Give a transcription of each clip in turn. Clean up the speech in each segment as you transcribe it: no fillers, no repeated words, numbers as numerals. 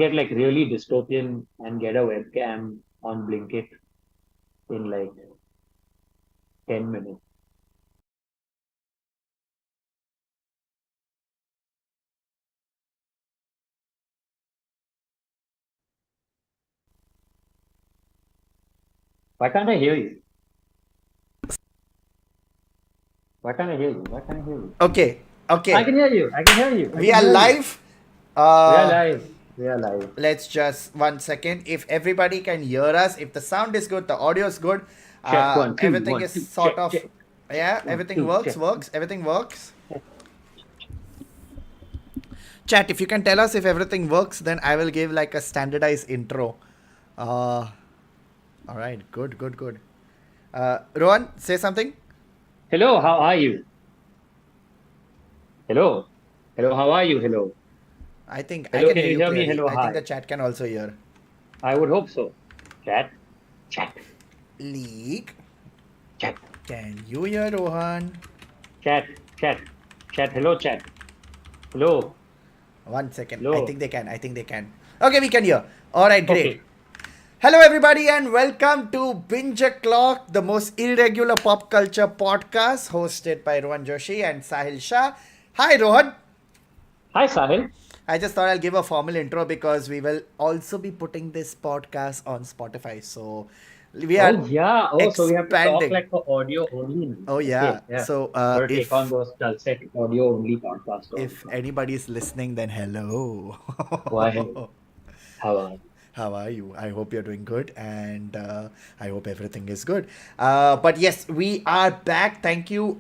get like really dystopian and get a webcam on Blinkit in like 10 minutes. Why can't I hear you? Why can't I hear you? Why can't I hear you? Okay, I okay. can hear you. I can hear you. I We can are hear you. live. We are Uh, live. We are live. let's just 1 second. If everybody can hear us, if the sound is good, the audio is good, Check one, two, everything one, is two. sort Check, of, check. Check yeah, one, everything two. works, Check. works, everything works. Chat, if you can tell us if everything works, then I will give like a standardized intro. Uh, all right, good, good, good. Rohan, say something. Hello, how are you? Hello. Hello, how are you? Hello. I think I Hello, can can hear you you hear me? clearly. Hello, I think the hi. chat can also hear. I would hope so. Chat, chat, Leak, chat, can you hear Rohan? chat, chat, chat. Hello, chat. Hello, 1 second. I hello. think they can. I think they can. Okay, we can hear. All right, great. Okay. Hello, everybody, and welcome to Binge-O-Clock, the most irregular pop culture podcast hosted by Rohan Joshi and Sahil Shah. Hi, Rohan. Hi, Sahil. I just thought I'll give a formal intro because we will also be putting this podcast on Spotify. So we are Oh, yeah. Oh, so we have to talk expanding. like for audio only now. Oh, Okay, yeah. yeah. So Got to take on if those dulcet audio only podcast on if now. anybody is listening, then hello. Why? How are you? How are you? I hope you're doing good, and I hope everything is good. But yes, we are back. Thank you.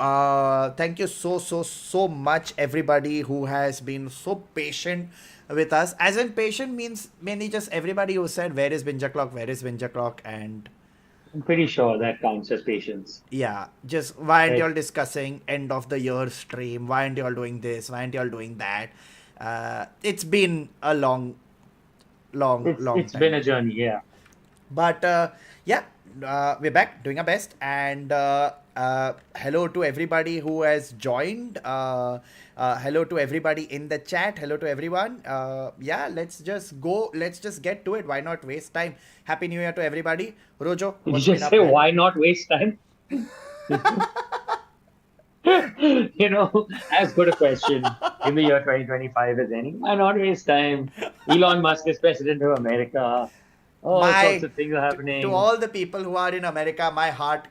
Thank you so much, everybody who has been so patient with us. As in, patient means mainly just everybody who said, "Where is Binja Clock? Where is Binja Clock?" And I'm pretty sure that counts as patience. yeah, just why aren't y'all Right? discussing end of the year stream? Why aren't y'all doing this? Why aren't y'all doing that? It's been a long It's been time. a journey. Yeah. But yeah, we're back doing our best. And hello to everybody who has joined. Hello to everybody in the chat. Hello to everyone. Yeah, let's just go. Let's just get to it. Why not waste time? Happy New Year to everybody. Rojo, Did you what's been just up, say man? why not waste time? As good a question in the year 2025 as any. Why not waste time? Elon Musk is president of America. All sorts My of things are to happening. all the people who are in America, my heart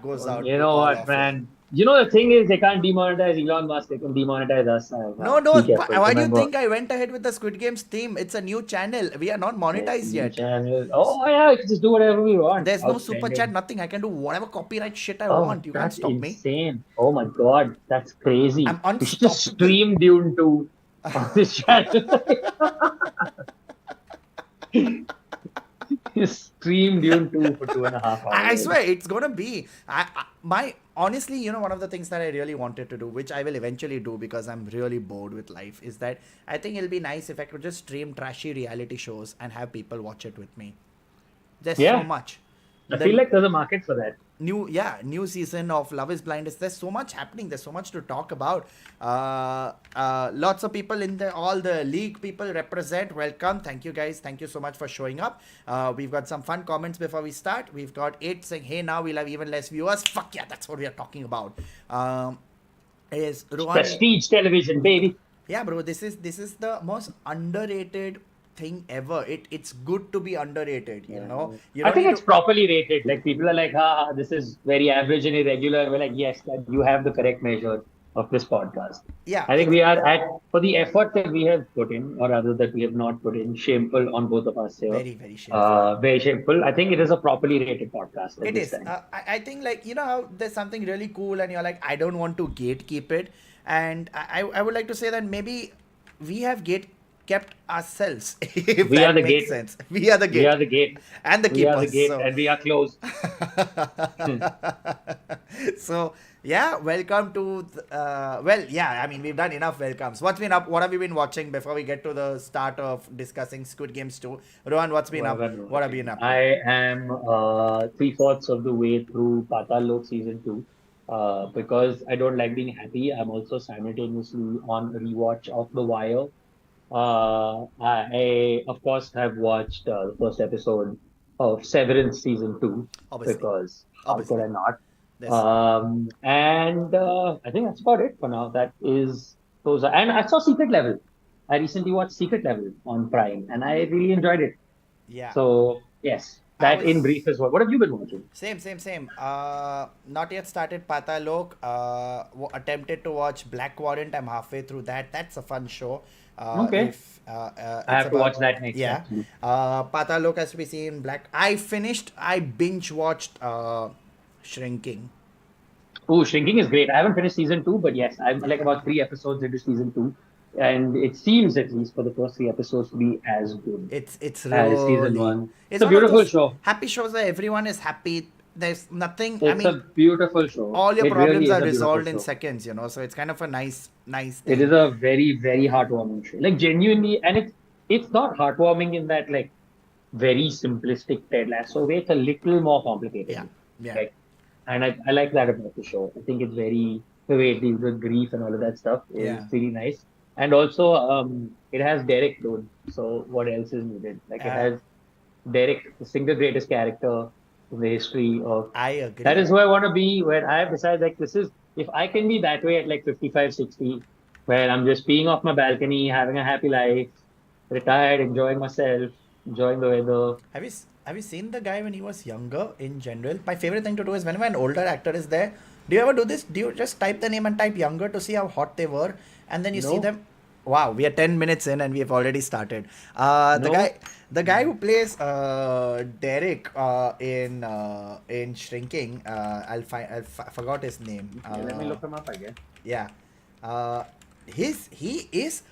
goes out You to know all what, of y'all. man? You know the thing is, they can't demonetize Elon Musk. They can demonetize us No, now. no. Be Why, careful. why do you Remember, think I went ahead with the Squid Games theme? It's a new channel. We are not it's monetized new yet. channel. Oh yeah, we can just do whatever we want. There's no super chat, Outstanding. nothing. I can do whatever copyright shit I Oh, want. You can't that's stop me. insane. Oh my God, that's I'm crazy. We should just unstoppable. stream Dune 2 on this channel. Stream Dune 2 for 2.5 hours. I swear it's gonna be. My honestly, one of the things that I really wanted to do, which I will eventually do because I'm really bored with life, is that I think it'll be nice if I could just stream trashy reality shows and have people watch it with me. There's so Yeah, much. I feel The like there's a market for that. new season of Love is Blind. There's so much happening. There's so much to talk about. Lots of people in the all the league people represent. Welcome, thank you guys, thank you so much for showing up. We've got some fun comments before we start. We've got 8 saying, "Hey, now we'll have even less viewers." Fuck yeah, that's what we are talking about. Is Rohan? Prestige television, baby. Yeah, bro. This is the most underrated thing ever. It's good to be underrated. Yeah. You I don't think need it's to. properly rated. Like people are like, this is very average and irregular. We're like, yes, that you have the correct measure of this podcast. Yeah, I think we are at for the effort that we have put in, or rather that we have not put in, shameful on both of us here. very very shameful. Very shameful. I think it is a properly rated podcast at It this is. time. I think like how there's something really cool and you're like I don't want to gatekeep it, and I would like to say that maybe we have gate kept ourselves if We are that the makes gate. sense. We are the We gate are the gate. and the We are the keepers. gate, So and we are closed. so yeah, welcome to well yeah, I mean we've done enough welcomes. What's been up? What have you been watching before we get to the start of discussing Squid Games 2? Rohan, what's been What have up? I been What have you been watching? up to? I am three-fourths of the way through Patal Lok season 2. Because I don't like being happy, I'm also simultaneously on a rewatch of The Wire. I of course have watched the first episode of Severance season 2 Obviously, because how could obviously. I not? This. And I think that's about it for now. That is those are, and I saw Secret Level. I recently watched Secret Level on Prime, and I really enjoyed it. Yeah. So yes, I that in was brief is what. What have you been watching? same. Not yet started Patalok. Attempted to watch Black Warrant. I'm halfway through that. That's a fun show. Okay, If I it's have to about watch that next yeah. actually. Patalok has to be seen. Black. I finished. I binge watched Shrinking. Oh, Shrinking is great. I haven't finished season 2, but yes, I'm like about 3 episodes into season 2, and it seems at least for the first 3 episodes to be as good It's as season really one. It's it's a one of beautiful those show. happy shows where everyone is happy. There's nothing. I It's mean, a beautiful show. all your It problems really is are a beautiful resolved in show. seconds. So it's kind of a nice It is thing. a very, very heartwarming show. Like genuinely, and it's not heartwarming in that like very simplistic Ted Lasso way. It's a little more Yeah, complicated. yeah, Right? And I like that about the show. I think it's very the way it deals with grief and all of that stuff is yeah. really nice. And also, it has Derek Doon. So what else is needed? Like it Uh, has Derek, the single greatest character in the history of. I That agree. is who I want to be when I have decided like this is if I can be that way at like 55, 60, where I'm just peeing off my balcony, having a happy life, retired, enjoying myself, enjoying the weather. Have you seen the guy when he was younger? In general, my favorite thing to do is whenever an older actor is there. Do you ever do this? Do you just type the name and type younger to see how hot they were, and then you see No, them? Wow, we are 10 minutes in and we have already started. Uh, the no. guy, the guy who plays Derek in Shrinking. I'll find. Forgot his name. Okay, let me look him up again. Yeah. Uh, he is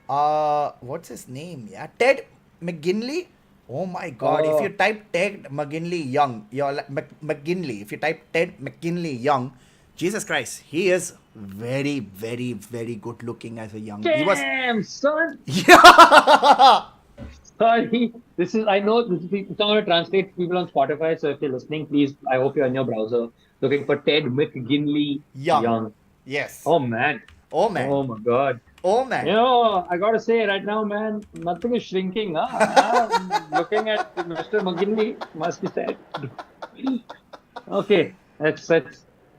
what's his name? Yeah, Ted McGinley. Oh my God! If you Oh, type Ted McGinley Young, you're like McGinley. If you type Ted McGinley Young, Jesus Christ, he is very good looking as a young. He was damn, son. yeah. Sorry. This is, I know this is, it's not going to translate to people on Spotify. So if you're listening, please, I hope you're on your browser looking for Ted McGinley Young. Young. Yes. Oh, man. Oh man. Oh, my God. Oh You man. know, I got to say right now, man, nothing is shrinking. Huh? I'm looking at Mr. McGinley, must be said. Okay,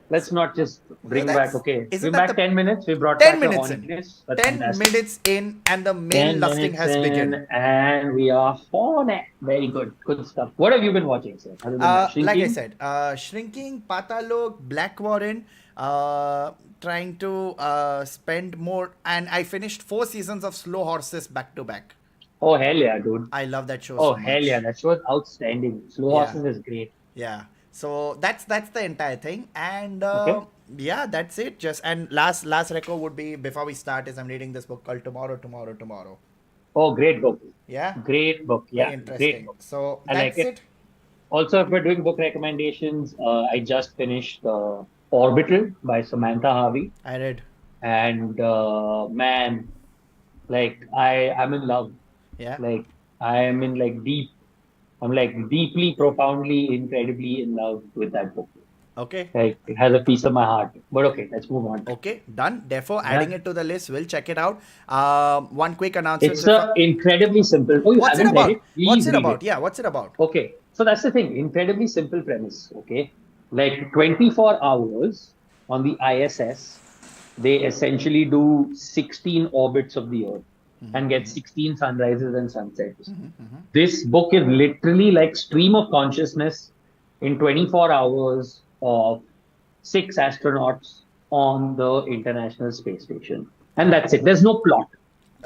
let's not just bring back. That's Okay, isn't we're that back the 10 minutes. We brought 10 back the minutes in? horniness. That's 10 fantastic. minutes in and the male 10 lusting minutes has begun. in, and we are on it. Very good. Good stuff. What have you been watching, sir? Other than that, Like I Shrinking? said, Shrinking, Patalok, Black Warren, trying to spend more. And I finished 4 seasons of Slow Horses back to back. Oh, hell yeah, dude. I love that show Oh, so hell yeah. much. That show is outstanding. Slow Yeah, Horses is great. yeah. So that's the entire thing. And Okay. yeah, that's it. Just and last record would be before we start is I'm reading this book called Tomorrow. Oh, great book. Yeah, Great book. very Yeah, great interesting. book. So I like that's it. it. Also, if we're doing book recommendations, I just finished Orbital by Samantha Harvey. I read. And man, like I'm in love. Yeah. Like I am in like deep. I'm like deeply, profoundly, incredibly in love with that book. Okay. Like it has a piece of my heart. But okay, let's move on. Okay, done. Therefore, Yeah, adding it to the list, we'll check it out. One quick announcement it's before. incredibly simple. Oh, you What's it haven't read about? it? Please read it. Yeah, what's it about? Okay, so that's the thing. Incredibly simple premise. Okay, like 24 hours on the ISS, they essentially do 16 orbits of the Earth and get 16 sunrises and sunsets. This book is literally like stream of consciousness in 24 hours of 6 astronauts on the International Space Station. And that's it. There's no plot.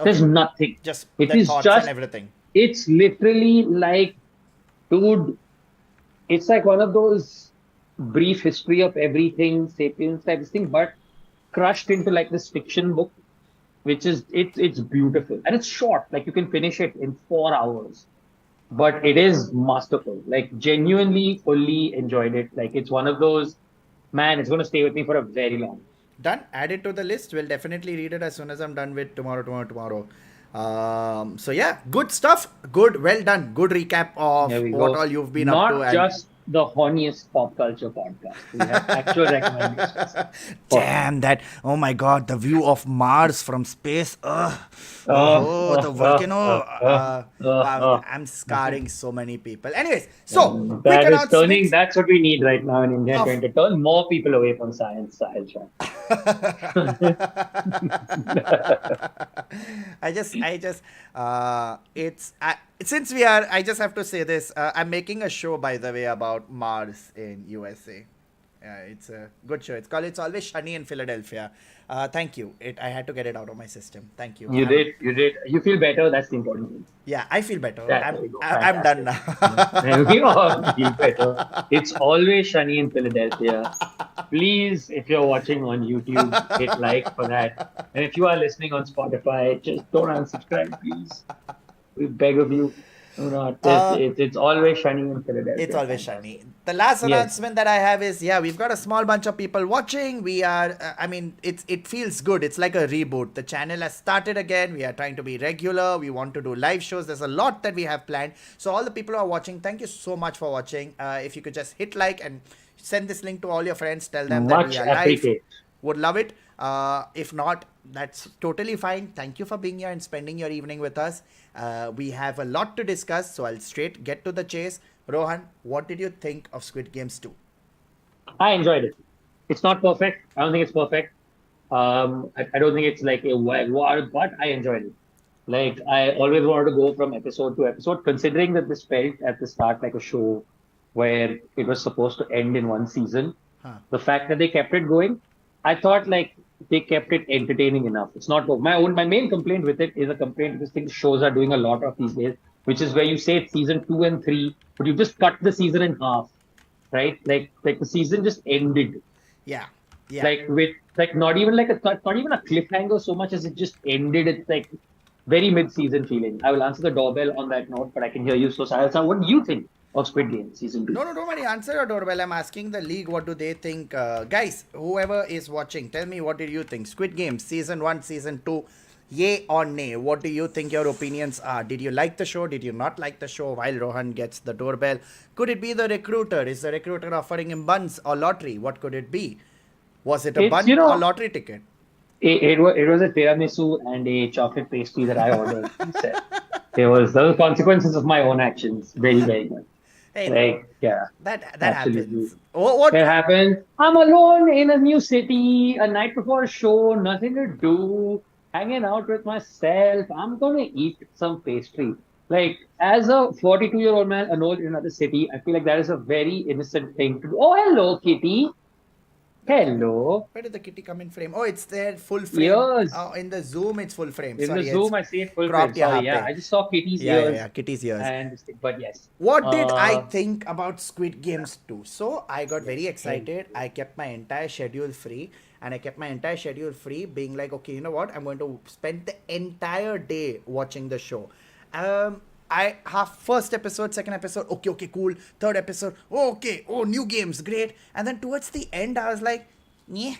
There's Okay, nothing. just It the is thoughts and just, everything. it's literally like, dude, it's like one of those brief history of everything, sapiens type of thing, but crushed into like this fiction book, which is it's beautiful and it's short. Like you can finish it in 4 hours, but it is masterful. Like genuinely, fully enjoyed it. Like it's one of those, man. It's going to stay with me for a very long. Done. Add it to the list. We'll definitely read it as soon as I'm done with tomorrow. So yeah, good stuff. Good, well done. Good recap of There we what go. all you've been up to. Not And just the horniest pop culture podcast. We have actual recommendations for. Damn that! Oh my God, the view of Mars from space. Ugh. Uh, Oh, uh, the uh, volcano. uh, uh, Wow, uh, I'm uh. scarring so many people. Anyways, so quick That is turning. announcements. That's what we need right now in India, Of trying to turn more people away from science. Sahil Shah. it's since we are. I just have to say this. I'm making a show, by the way, about Mars in USA. It's a good show. It's called It's Always Sunny in Philadelphia. Thank you. I had to get it out of my system. Thank you. You did. You did. You feel better. That's the important thing. Yeah, I feel better. That, I'm there you go. I'm done Fantastic. now. And we all feel better. It's always sunny in Philadelphia. Please, if you're watching on YouTube, hit like for that. And if you are listening on Spotify, just don't unsubscribe, please. We beg of you. Do not. Uh, It's always sunny in It's Philadelphia. always Fantastic. shiny. The last Yes. announcement that I have is, yeah, we've got a small bunch of people watching. We are, I mean, it feels good. It's like a reboot. The channel has started again. We are trying to be regular. We want to do live shows. There's a lot that we have planned. So all the people who are watching, thank you so much for watching. If you could just hit like and send this link to all your friends, tell them that we Much are live. appreciate. Would love it. If not, that's totally fine. Thank you for being here and spending your evening with us. We have a lot to discuss, so I'll straight get to the chase. Rohan, what did you think of Squid Games 2? I enjoyed it. It's not perfect. I don't think it's perfect. I don't think it's like a wild war, but I enjoyed it. Like I always wanted to go from episode to episode, considering that this felt at the start like a show where it was supposed to end in one season. Huh. The fact that they kept it going, I thought like they kept it entertaining enough. It's not my main complaint with it is a complaint this thing shows are doing a lot of these days, which is where you say it's season 2 and 3, but you just cut the season in half, right? Like the season just ended Yeah, yeah. like with like not even like a cut, not even a cliffhanger so much as it just ended. It's like very mid-season feeling. I will answer the doorbell on that note, but I can hear you. So, Sahil, what do you think of Squid Game season two? No, no, don't worry. Answer your doorbell. I'm asking the league what do they think. Guys, whoever is watching, tell me what did you think? Squid Game season 1, season 2, yay or nay? What do you think your opinions are? Did you like the show? Did you not like the show? While Rohan gets the doorbell, could it be the recruiter? Is the recruiter offering him buns or lottery? What could it be? Was it a It's bun or lottery ticket? it was a tiramisu and a chocolate pastry that I ordered. Instead. There was those consequences of my own actions. Very very much. Hey, Like yeah, that absolutely. happens. What? It happened. I'm alone in a new city, a night before a show, nothing to do, hanging out with myself. I'm gonna eat some pastry. Like, as a 42-year-old man alone in another city, I feel like that is a very innocent thing to do. Oh, hello, Kitty. Hello. Where did the kitty come in frame? Oh, it's there full frame. Ears. Oh, in the zoom, it's full frame. In the Sorry, it's Zoom, I see it full frame. cropped Sorry, yahan yeah. pe. I just saw Kitty's Yeah, ears kitty's ears. and this thing. But yes. What did I Uh, think about Squid Games 2? So I got very thank excited. you. I kept my entire schedule free. And I kept my entire schedule free, being like, okay, you know what? I'm going to spend the entire day watching the show. I have first episode, second episode, okay, okay, cool. Third episode, oh, okay, oh, new games, great. And then towards the end, I was like, yeah,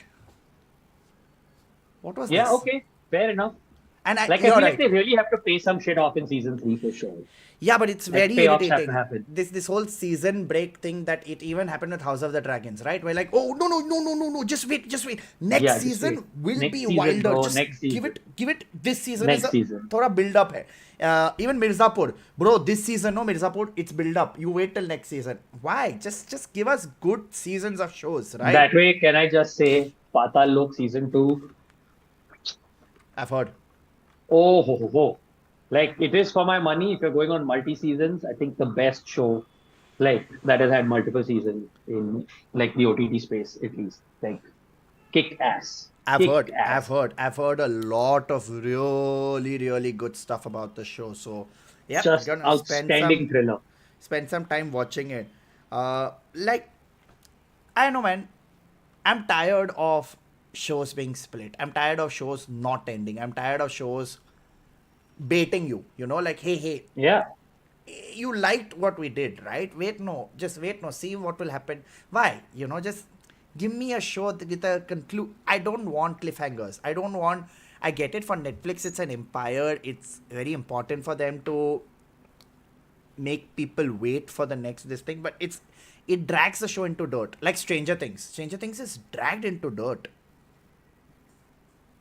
what was Yeah, this? okay. Fair enough. And Like, I you're feel like right. they really have to pay some shit off in season 3 for sure. Yeah, but it's Like, very payoffs have to irritating. happen. This whole season break thing that it even happened with House of the Dragons, right? We're like, oh no no no no no no, just wait, just wait. Next Yeah, just wait. season will Next be season, wilder. bro. Just Next season. give it. This season is Next a season. थोड़ा build up है. Even Mirzapur, bro. This season, no Mirzapur, it's build up. You wait till next season. Why? Just give us good seasons of shows, right? That way, can I just say, Patal Lok season 2? I've heard. Oh, ho, ho, ho. Like, it is for my money. If you're going on multi seasons, I think the best show, like, that has had multiple seasons in, like, the OTT space, at least. Like, kick ass. I've Kick heard, ass. I've heard a lot of really good stuff about the show. So, yeah, Just gonna outstanding thriller. spend some time watching it. Like I know, man. I'm tired of shows being split. I'm tired of shows not ending. I'm tired of shows baiting you. You know, like hey, Yeah. you liked what we did, right? Wait, no, just wait, no, see what will happen. Why? You know, just give me a show with a conclude. I don't want cliffhangers. I don't want. I get it for Netflix. It's an empire. It's very important for them to make people wait for the next this thing, but it drags the show into dirt. Like Stranger Things. Stranger Things is dragged into dirt.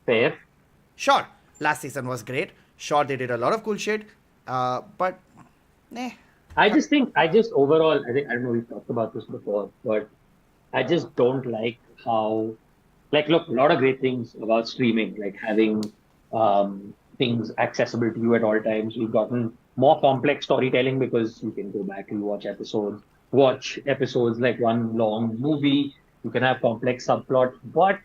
Fair. Sure, last season was great. Sure, they did a lot of cool shit. But, eh. I just overall, I don't know, we've talked about this before, but I just don't like how, like, look, a lot of great things about streaming, like having things accessible to you at all times. We've gotten more complex storytelling because you can go back and watch episodes like one long movie. You can have complex subplots, but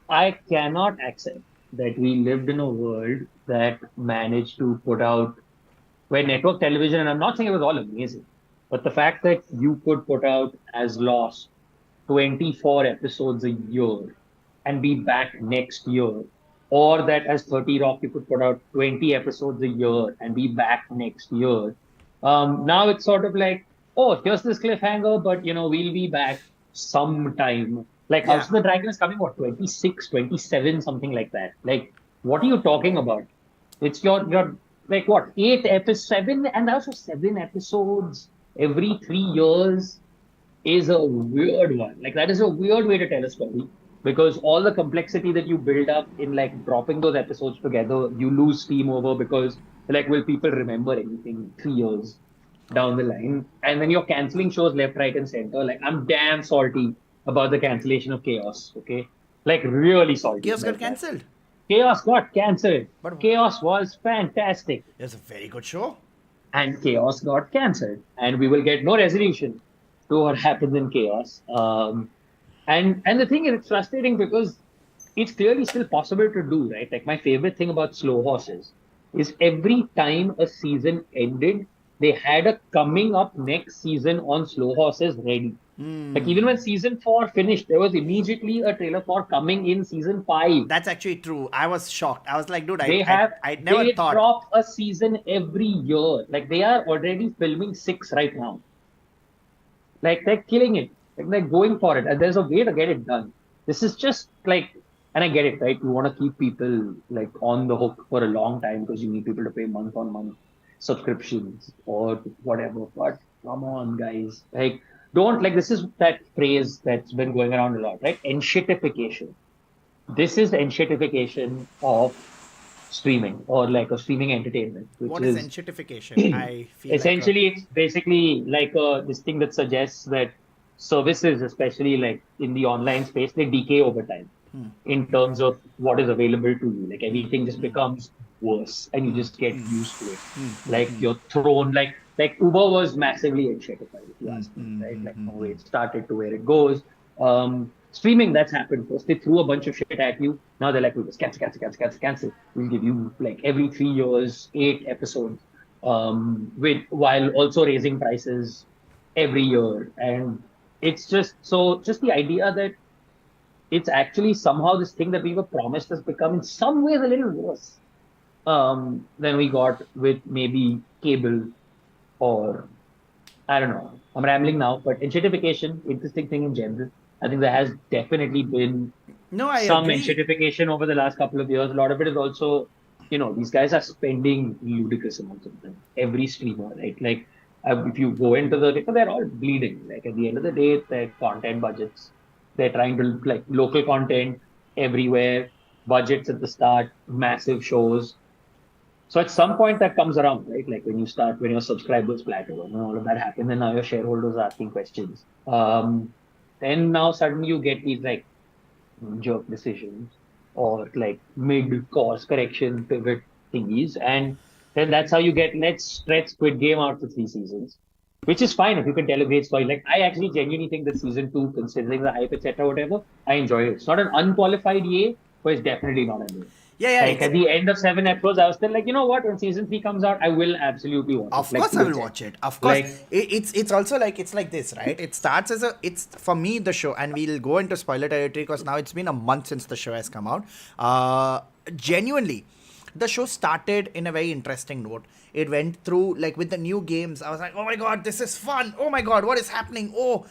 I cannot accept that we lived in a world that managed to put out where network television, and I'm not saying it was all amazing, but the fact that you could put out as Lost 24 episodes a year and be back next year, or that as 30 Rock you could put out 20 episodes a year and be back next year. Now it's sort of like, oh, here's this cliffhanger, but we'll be back sometime. Like House Yeah. of the Dragon is coming, what, 26, 27, something like that. Like, what are you talking about? It's your like what, 7, and also 7 episodes every 3 years is a weird one. Like that is a weird way to tell a story because all the complexity that you build up in like dropping those episodes together, you lose steam over because like, will people remember anything 3 years down the line? And then you're canceling shows left, right, and center. Like I'm damn salty about the cancellation of Chaos. Okay, like really salty Chaos got about that. cancelled. Chaos got cancelled. But Chaos was fantastic, it's a very good show. and Chaos got cancelled, and we will get no resolution to what happens in Chaos. And the thing is, it's frustrating because it's clearly still possible to do, right? Like my favorite thing about Slow Horses is every time a season ended, they had a coming up next season on Slow Horses ready. Like even when season 4 finished, there was immediately a trailer for coming in season 5. That's actually true. I was shocked. I was like, dude, I never They thought. drop a season every year. Like they are already filming 6 right now. Like they're killing it. Like they're going for it. And there's a way to get it done. This is just like, and I get it, right? You want to keep people like on the hook for a long time because you need people to pay month on month subscriptions or whatever. But come on, guys. Like, don't, like, this is that phrase that's been going around a lot, right? Enshittification. This is the enshittification of streaming or like a streaming entertainment, which What is is enshittification? I feel essentially it's basically like this thing that suggests that services, especially like in the online space, they decay over time in terms of what is available to you. Like everything just becomes worse and you just get used to it. Like you're thrown like Uber was massively enshittified, if you ask me, right? Like from where it started to where it goes. Streaming, that's happened. First, they threw a bunch of shit at you. Now they're like, we'll just cancel. We'll give you like every 3 years, 8 episodes, while also raising prices every year. And it's just the idea that it's actually somehow this thing that we were promised has become in some ways a little worse than we got with maybe cable or I don't know. I'm rambling now, but enshittification, interesting thing in general. I think there has definitely been No, I some agree. enshittification over the last couple of years. A lot of it is also, these guys are spending ludicrous amounts of time. Every streamer, right? Like, if you go into they're all bleeding. Like, at the end of the day, their content budgets. They're trying to, like, local content everywhere, budgets at the start, massive shows. So at some point that comes around, right? Like when your subscribers plateau and all of that happens, and now your shareholders are asking questions. Then now suddenly you get these like jerk decisions or like mid-course correction pivot thingies. And then that's how you get, let's stretch Squid Game out for 3 seasons, which is fine if you can tell a great story. Like I actually genuinely think that season 2, considering the hype, etc., whatever, I enjoy it. It's not an unqualified yay, but it's definitely not a no. Yeah, Like at the end of 7 episodes, I was still like, you know what? When season 3 comes out, I will absolutely watch it. Of Like, course, I will legit. watch it. Of course, Like, it's also like it's like this, right? It starts as it's for me the show, and we'll go into spoiler territory because now it's been a month since the show has come out. Genuinely, the show started in a very interesting note. It went through like with the new games. I was like, oh my god, this is fun. Oh my god, what is happening? Oh,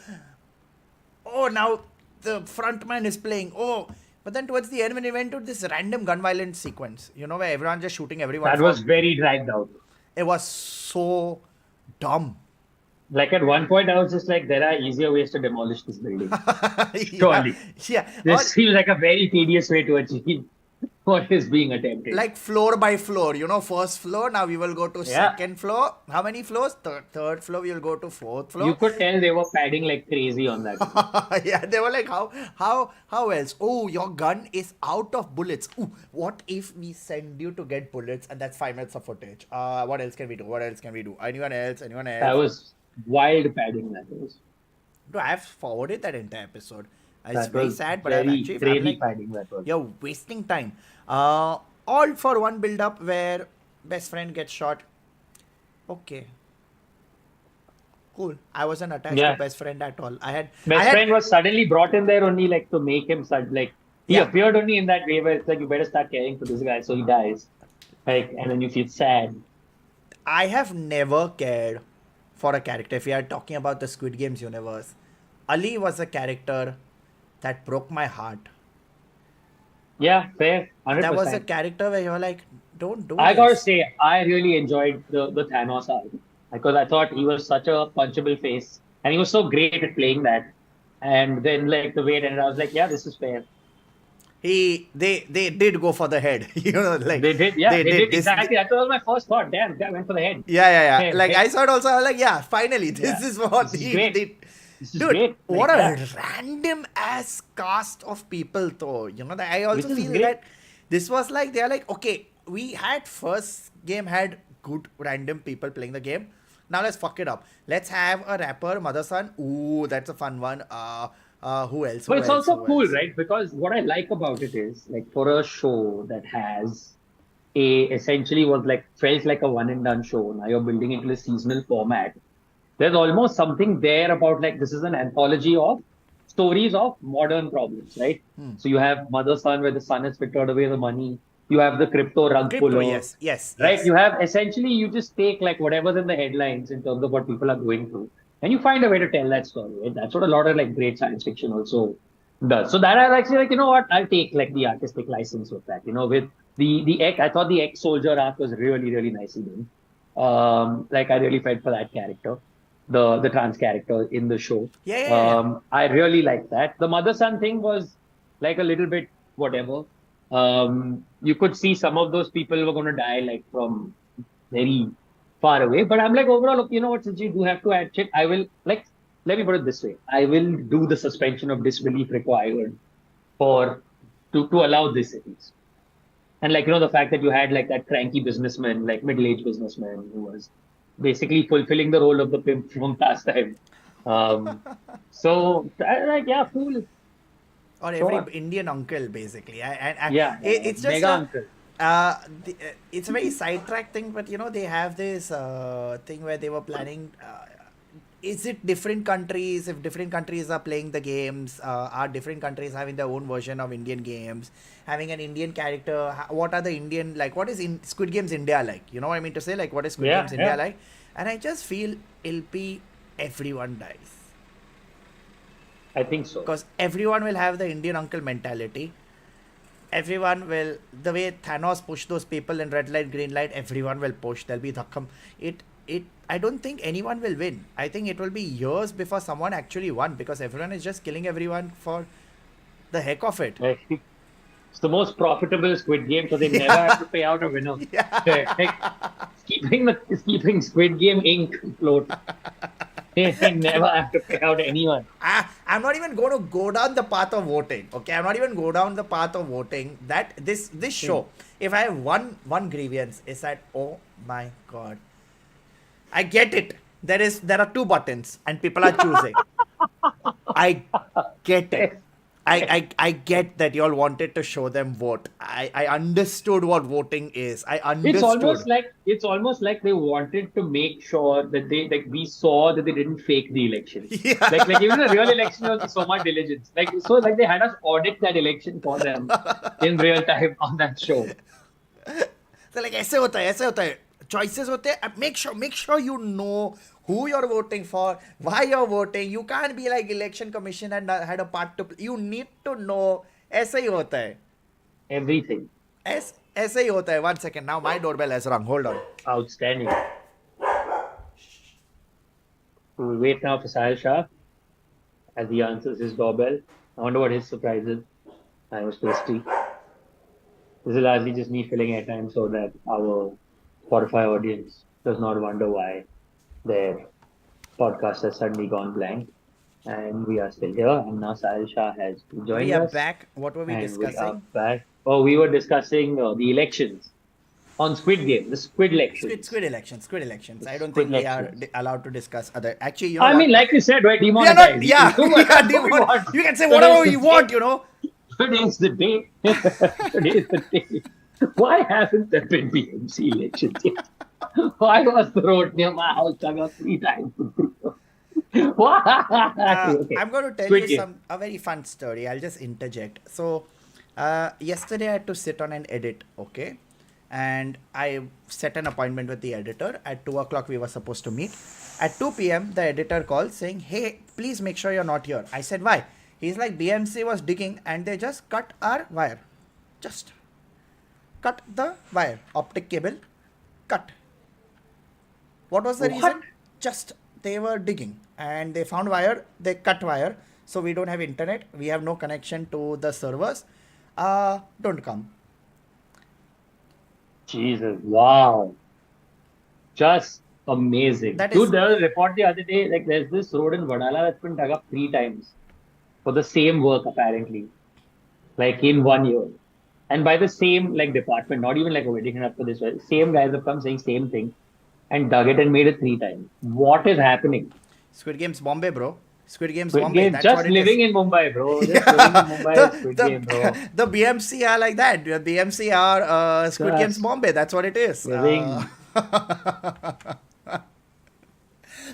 now the frontman is playing. Oh. But then towards the end, when it went to this random gun violence sequence, where everyone's just shooting everyone. that was very dragged out. It was so dumb. Like at one point, I was just like, there are easier ways to demolish this building. Yeah, Surely. yeah. Or This seems like a very tedious way to achieve what is being attempted. like floor by floor, first floor, now we will go to Yeah. second floor. How many floors? Third floor, we will go to fourth You floor. could tell they were padding like crazy on that one. Yeah, they were like, how else? Oh, your gun is out of bullets. Ooh, what if we send you to get bullets and that's 5 minutes of footage? What else can we do? What else can we do? Anyone else? Anyone That else? was wild padding, that was. No, I've forwarded that entire episode. It's That very was sad, but very I'm crazy like, padding, that was. you're wasting time. All for one build up where best friend gets shot. Okay, cool. I wasn't attached to Yeah. best friend at all. I Best had, friend was suddenly brought in there only like to make him start like he yeah. appeared only in that way where it's like you better start caring for this guy so he dies. Like and then you feel sad. I have never cared for a character. If we are talking about the Squid Games universe, Ali was a character that broke my heart. Yeah, fair. That was a 100%. character where you're like, don't do I gotta this. say, I really enjoyed the Thanos arc because I thought he was such a punchable face and he was so great at playing that. And then like the way it ended, I was like, yeah, this is fair. They did go for the head. Like They did, yeah, they they did did this. exactly. That was my first thought. Damn, guy went for the head. Yeah. Like I saw it also. I was like, yeah, finally, Yeah, this is what this is he great. did. This is Dude, great. what Like, a yeah, random ass cast of people, though. That I which also is feel great. that this was like they're like, okay, we had first game had good random people playing the game. Now let's fuck it up. Let's have a rapper, mother son. Ooh, that's a fun one. Who else? But Who it's else? also Who cool, else? right? Because what I like about it is like for a show that has a essentially was like felt like a one and done show. Now you're building into a seasonal format. There's almost something there about like this is an anthology of stories of modern problems, right? So you have mother son where the son has filtered away the money. You have the crypto rug Crypto, puller, yes, yes, right? yes. You have essentially you just take like whatever's in the headlines in terms of what people are going through, and you find a way to tell that story. Right? That's what a lot of like great science fiction also does. So that I actually like, you know what? I'll take like the artistic license with that. With the ex, I thought the ex soldier arc was really nicely done. Like I really felt for that character, the trans character in the show. Yeah. I really liked that. The mother son thing was like a little bit whatever. You could see some of those people were going to die like from very far away. But I'm like, overall, look, you know what, since you do have to add shit, I will, like, let me put it this way. I will do the suspension of disbelief required for, to allow this at least. And like, the fact that you had like that cranky businessman, like middle-aged businessman who was basically fulfilling the role of the pimp from past time. So, like, yeah, cool. Or every Sure. Indian uncle, basically. Yeah, It's just mega uncle. it's a very sidetrack thing, but they have this thing where they were planning. Is it different countries? If different countries are playing the games, are different countries having their own version of Indian games? Having an Indian character, what are the Indian like? What is in Squid Games India like? You know what I mean to say? Like, what is Squid Yeah, Games India yeah. like? And I just feel it'll be everyone dies. I think so. Because everyone will have the Indian uncle mentality. Everyone will, the way Thanos pushed those people in red light, green light, everyone will push. There'll be dhakkam. I don't think anyone will win. I think it will be years before someone actually won because everyone is just killing everyone for the heck of it. Like, it's the most profitable Squid Game, so they never have to pay out a winner. Yeah. Like, it's keeping Squid Game Inc. afloat. They never have to pay out anyone. I'm not even going to go down the path of voting. Okay, I'm not even go down the path of voting. That this show, if I have one grievance, is that oh my god, I get it. There are two buttons and people are choosing. I get it. I get that y'all wanted to show them vote. I understood what voting is. I understood. It's almost like they wanted to make sure that we saw that they didn't fake the election. Yeah. Like even the real election was so much diligence. Like they had us audit that election for them in real time on that show. So like ऐसे होता है choices होते हैं. Make sure you know who you're voting for, why you're voting. You can't be like election commission and had a part to play. You need to know. ऐसे ही होता है. Everything. ऐसे ही होता है. 1 second. Now my doorbell has rung. Hold on. Outstanding. We wait now for Sahil Shah as he answers his doorbell. I wonder what his surprise is. I was thirsty. This is largely just me filling airtime so that our Spotify audience does not wonder why their podcast has suddenly gone blank. And we are still here. And now Sahil Shah has We joined are us. back. What were we And we are discussing? back. Oh, we were discussing the elections on Squid Game, the Squid elections. Squid elections. Squid elections. The I don't Squid think we are elections. allowed to discuss other. Actually, you know I what? mean, like you said, right? We are not. Demonetized. You Yeah, can do yeah. whatever you want. You can say Today's whatever the you day. want. You know. Today's the day. Today's the day. Why haven't there been BMC elections yet? Why was the road near my house dug up 3 times? Why? Okay. I'm going to tell Squid you Game. a very fun story. I'll just interject. So, yesterday I had to sit on an edit, okay, and I set an appointment with the editor at 2 o'clock. We were supposed to meet. At 2 p.m., the editor called saying, "Hey, please make sure you're not here." I said, "Why?" He's like, "BMC was digging and they just cut our wire, just cut the wire, optic cable, cut." What was the What? reason? Just they were digging and they found wire, they cut wire. So we don't have internet, we have no connection to the servers. Don't come. Jesus. Wow. Just amazing. That Dude, is, there was a report the other day, like there's this road in Vadala that's been dug up 3 times for the same work apparently, like in 1 year. And by the same like department, not even like a wedding up for this, right? Same guys have come saying same thing and dug it and made it 3 times. What is happening? Squid Game's Bombay, bro. Squid Game's Squid Bombay. Game, That's what just it is. living in Mumbai, bro. Just living in Yeah, Mumbai is Squid Game, bro. the BMC are like that. The BMC are Squid Game's Just Bombay. That's what it is. living.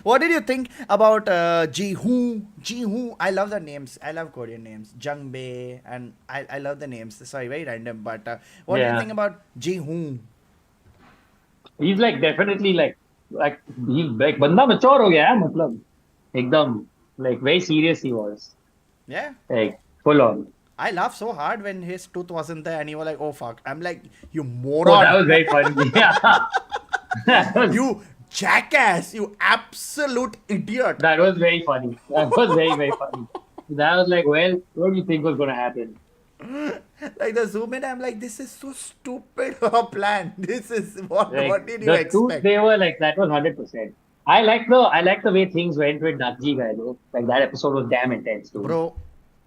What did you think about Ji-Hoo? Ji-Hoo. I love the names. I love Korean names. Jung-bae. And I love the names. Sorry, very random. But what do you Yeah. think about Ji-Hoo? He's like definitely like he's like banda mature ho gaya hai, matlab. Ekdam like very serious he was. Yeah. Like full on. I laughed so hard when his tooth wasn't there and you were like, oh fuck. I'm like, you Oh, that moron. was very funny. Yeah. That was, You jackass. You absolute idiot. that was very funny. That was very, very funny. That was like, well, what do you think was gonna happen? Like the zoom in, I'm like, this is so stupid a plan. This is what Like did you the two expect? they were like that was 100%. I like the way things went with Nakji guy though. Like that episode was damn intense too. Bro,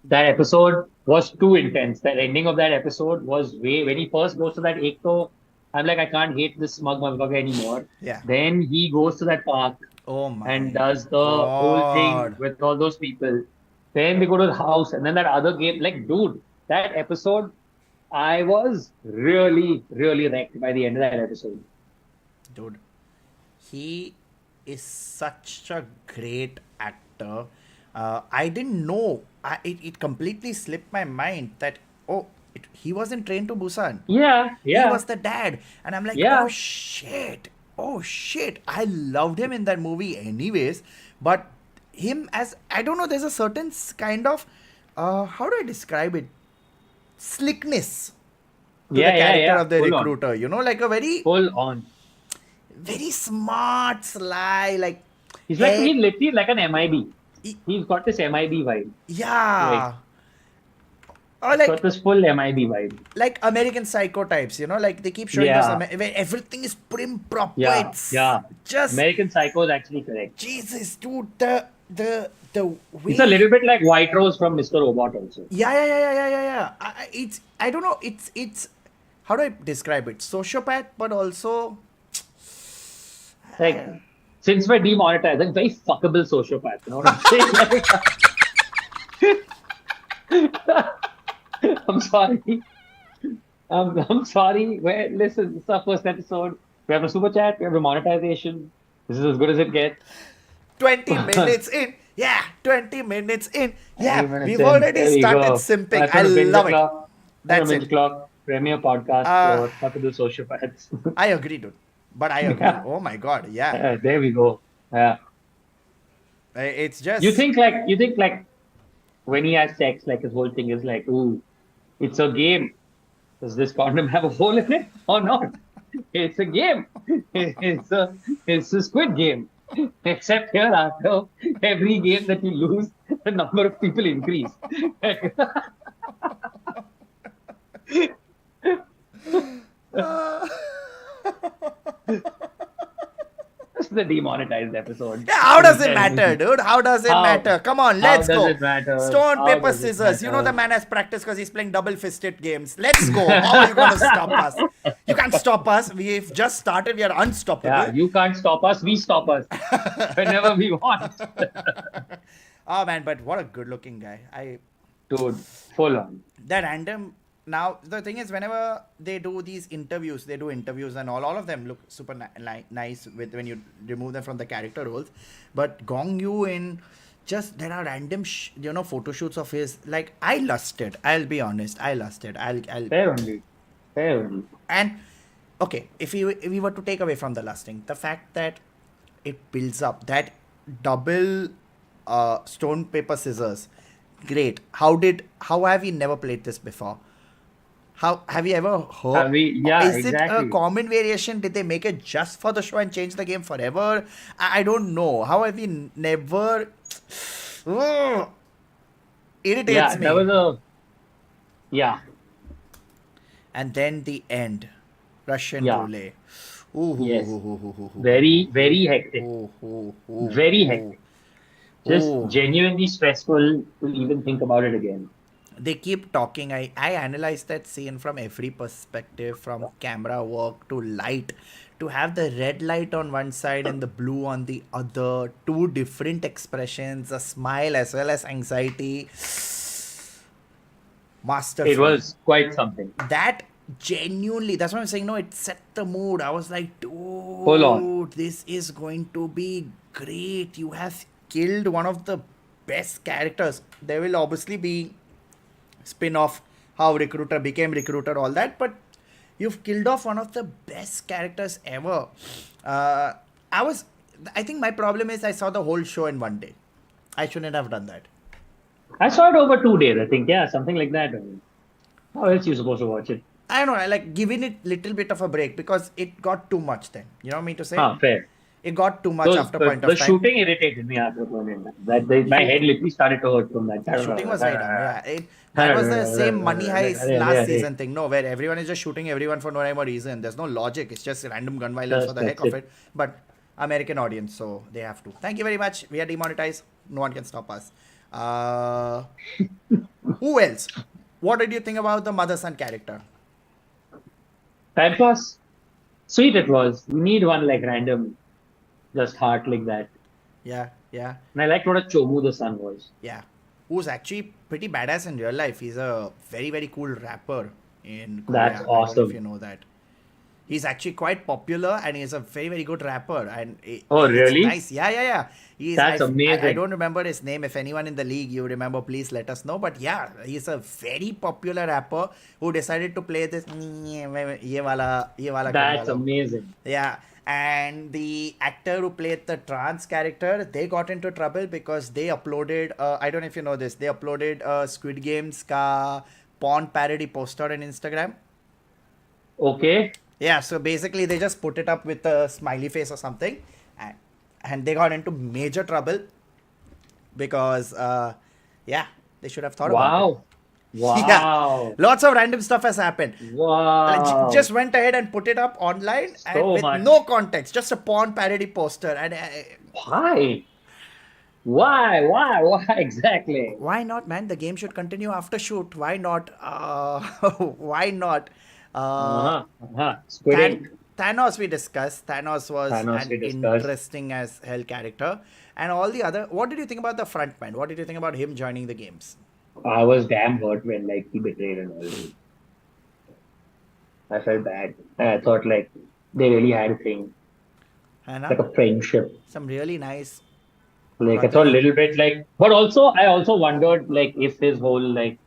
That episode was too intense. That ending of that episode was way when he first goes to that Ekto. I'm like, I can't hate this smug motherfucker anymore. yeah. Then he goes to that park Oh my and does the whole thing god. with all those people. Then they go to the house and then that other game. Like, dude, that episode, I was really, really wrecked by the end of that episode. Dude, he is such a great actor. I didn't know. It completely slipped my mind that, oh, he wasn't trained to Busan. Yeah, He yeah, was the dad. And I'm like, yeah. oh shit. Oh shit. I loved him in that movie anyways. But him as, I don't know, there's a certain kind of, how do I describe it? Slickness to Yeah, the yeah, character yeah. of the Full on. recruiter. You know, like a very, Full on. very smart, sly, like, He's like, hey, he's literally like an MIB. he- He's got this MIB vibe. yeah. Or He's got like this full MIB vibe. American Psycho types, you know, like they keep showing Yeah. this where everything is prim proper. Yeah, It's yeah. just American Psycho is actually correct. Jesus, dude, the way. It's a little bit like White Rose from Mr. Robot also. Yeah. I don't know. It's how do I describe it? Sociopath, but also Like, since we're demonetized, like very fuckable sociopath. You know what I'm saying? I'm sorry. I'm sorry. Well, listen, this is our first episode. We have a super chat. We have a monetization. This is as good as it gets. 20 minutes in. Yeah, 20 minutes in. Yeah, 20 minutes we've in. already There we started go. simping. That's I on a binge love it. o'clock. That's Binge it. Clock, premier podcast Uh, for fuckable sociopaths. I agree, dude. But I agree. Yeah. Oh my god, yeah. There we go. Yeah. It's just You think like when he has sex, like his whole thing is like, ooh, it's a game. Does this condom have a hole in it or not? It's a game. It's a Squid Game. Except here, after every game that you lose, the number of people increase. That's the demonetized episode. Yeah, how You does it tell matter, me. dude? How does it How? matter? Come on, How let's does go. it matter? Stone, How paper, does it scissors. You know the matter? man has practiced because he's playing double fisted games. Let's go. How are you going to stop us? You can't stop us. We've just started. We are Yeah, unstoppable. you can't stop us. We stop us whenever we want. Oh man, but what a good looking guy. I Dude, full on. that random now the thing is whenever they do these interviews, they do interviews and all of them look super nice with when you remove them from the character roles. But Gong Yu in just there are random photo shoots of his, like I lusted. I'll be honest, I lusted. I'll Fair only. Fair only. and okay, if we were to take away from the lusting, the fact that it builds up that double stone paper scissors, great. How have you never played this before? How have you ever heard? Have we? Yeah, Is it a exactly. common variation? Did they make it just for the show and change the game forever? I don't know. How have you never? Ugh, irritates Yeah, there me. was a. Yeah, And then the end, Russian yeah. roulette. Ooh, hoo, hoo, Yes. hoo, hoo, hoo, hoo, hoo, Very, hoo, very hectic. hoo, hoo, hoo, Very hoo, hectic. Just hoo. genuinely stressful to even think about it again. They keep talking. I analyze that scene from every perspective, from camera work to light, to have the red light on one side and the blue on the other, two different expressions, a smile as well as anxiety. It Masterful. was quite something. That genuinely, that's what I'm saying. No, it set the mood. I was like, Full on. dude, this is going to be great. You have killed one of the best characters. There will obviously be spin-off, how recruiter became recruiter, all that, but you've killed off one of the best characters ever. uh, i was I think my problem is I saw the whole show in one day. I shouldn't have done that. I saw it over 2 days, I think. Yeah, something like that. How else you supposed to watch it? I don't know, I like giving it little bit of a break because it got too much then, you know what I mean to say. Ah, fair. It got too much Those after point the of time. shooting irritated me after a point in time. My head literally started to hurt from that. The shooting was very dumb. Yeah, that was the same Money Heist last season thing. No, where everyone is just shooting everyone for no rhyme or reason. There's no logic. It's just random gun violence for the heck That's of it. it. But American audience, so they have to. Thank you very much. We are demonetized. No one can stop us. Uh, who else? What did you think about the mother son character? Time pass. Sweet it was. You need one like random, just heart like that. Yeah, yeah, And I liked what a Chomu the son was. yeah. Who's actually pretty badass in real life. He's a very, very cool rapper in That's Korea. I don't know if awesome. you know that. He's actually quite popular and he's a very, very good rapper. And Oh, it's really? nice. Yeah, yeah, yeah. That's I amazing. don't remember his name. If anyone in the league you remember, please let us know. But yeah, he's a very popular rapper who decided to play this ye wala That's karwa lo. amazing. Yeah, and the actor who played the trans character, they got into trouble because they uploaded. I don't know if you know this. They uploaded Squid Games ka porn parody poster on Instagram. Okay. Yeah, so basically they just put it up with a smiley face or something, and, and they got into major trouble because yeah, they should have thought about it. Wow. Yeah, Wow. lots of random stuff has happened. Wow. Just went ahead and put it up online and So with much. no context, just a porn parody poster. And Why? Why? Why exactly? why not, man? The game should continue after shoot. Why not? Why not? Uh, Uh-huh. Uh-huh. Squid Ink. Thanos we discussed. Thanos was Thanos an we discussed. interesting as hell character. And all the other. What did you think about the frontman? What did you think about him joining the games? I was damn hurt when like he betrayed and all. I felt bad. I thought like they really had a thing, like Hannah? a friendship. Some really nice Like I thought a brotherly. little bit like, but also I also wondered like if his whole like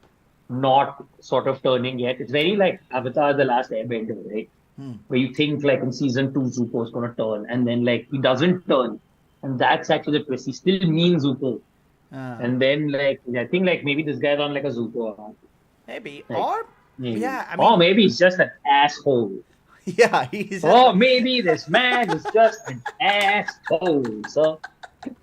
not sort of turning yet. It's very like Avatar: The Last Airbender, right? Hmm. Where you think like in season 2 Zuko's gonna turn, and then like he doesn't turn, and that's actually the twist. He still means Zuko, Uh, and then like I think like maybe this guy's on like a Zuko arc, maybe. like Or, maybe, yeah, I or mean, maybe he's just an asshole. Yeah, he's just Or like, maybe this man is just an asshole. So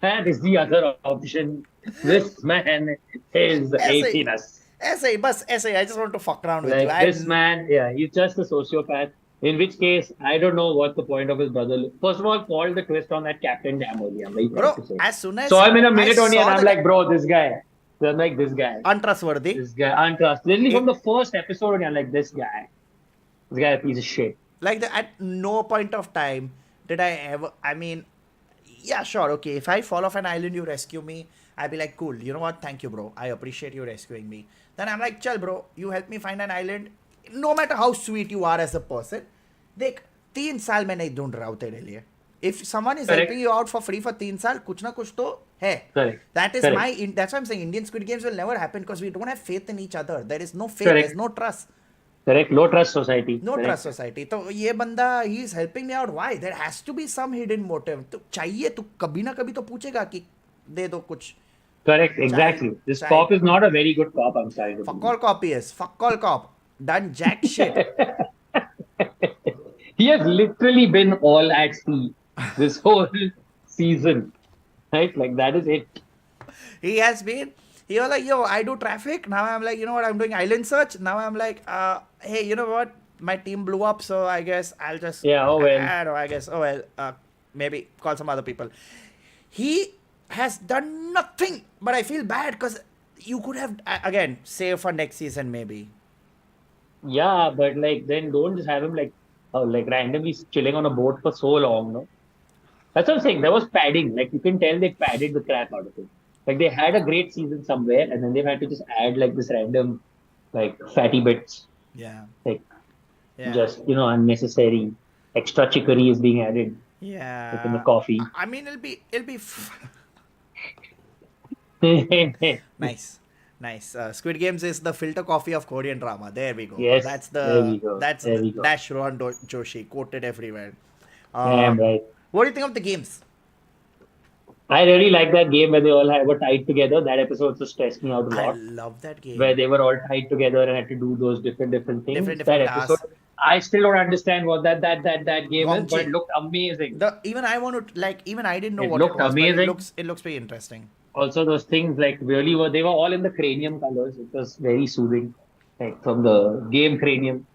that is the other option. This man is a essay, penis. essay. I just want to fuck around with you. Like this man, yeah, he's just a sociopath. In which case, I don't know what the point of his brother. First of all, called the twist on that Captain Jam only. I'm very proud bro, to say. as soon as Saw him in a I minute only, and saw I'm the guy, like, bro, this guy. So I'm like, untrustworthy. this guy, untrust. Literally from It, the first episode, only, I'm like, this guy, a piece of shit. like at no point of time did I ever. I mean, yeah, sure, okay. If I fall off an island, you rescue me. I'd be like, cool. You know what? Thank you, bro. I appreciate you rescuing me. Then I'm like, chal, bro. You help me find an island. No matter how sweet you are as a person, देख 3 साल में नहीं ढूंढ रहा हूँ तेरे लिए. If someone is Correct. helping you out for free for 3 साल, कुछ ना कुछ तो है. Correct. That is Correct. that's why I'm saying Indian Squid Games will never happen because we don't have faith in each other. There is no faith. Correct. There's no trust. Correct. Low trust society. No Correct. trust society. तो ये बंदा he is helping me out. Why? There has to be some hidden motive. तो चाहिए तो कभी ना कभी तो पूछेगा कि दे दो कुछ. Correct. Exactly. This Chai. cop is not a very good cop. I'm sorry to Fuck all copy is. Fuck all cop. Done jack shit. He has literally been all at sea this whole season. Right? Like that is it. He has been. He was like, yo, I do traffic. Now I'm like, you know what? I'm doing island search. Now I'm like, hey, you know what? My team blew up, so I guess I'll just. Yeah, oh well. I don't know, I guess. Oh well. Maybe call some other people. He has done nothing, but I feel bad because you could have again save for next season maybe. Yeah, but like then don't just have him like randomly chilling on a boat for so long, no? That's what I'm saying. There was padding. Like you can tell they padded the crap out of it. Like they had a great season somewhere, and then they've had to just add like this random, like fatty bits, Yeah. like Yeah. just unnecessary extra chicory is being added Yeah. like in the coffee. I mean, it'll be nice. Nice. Squid Games is the filter coffee of Korean drama. There we go. Yes, That's there we go. That's There we go. dash Rohan Joshi quoted everywhere. Damn right. What do you think of the games? I really like that game where they all were tied together. That episode just stressed me out a I lot. love that game. Where they were all tied together and had to do those different things. Different that tasks. episode, I still don't understand what that game Wong is, but Chi. it looked amazing. Even I want to like even I didn't know It what looked it was, amazing. but it looks pretty interesting. Also, those things like really they were all in the cranium colors. It was very soothing, like from the game cranium.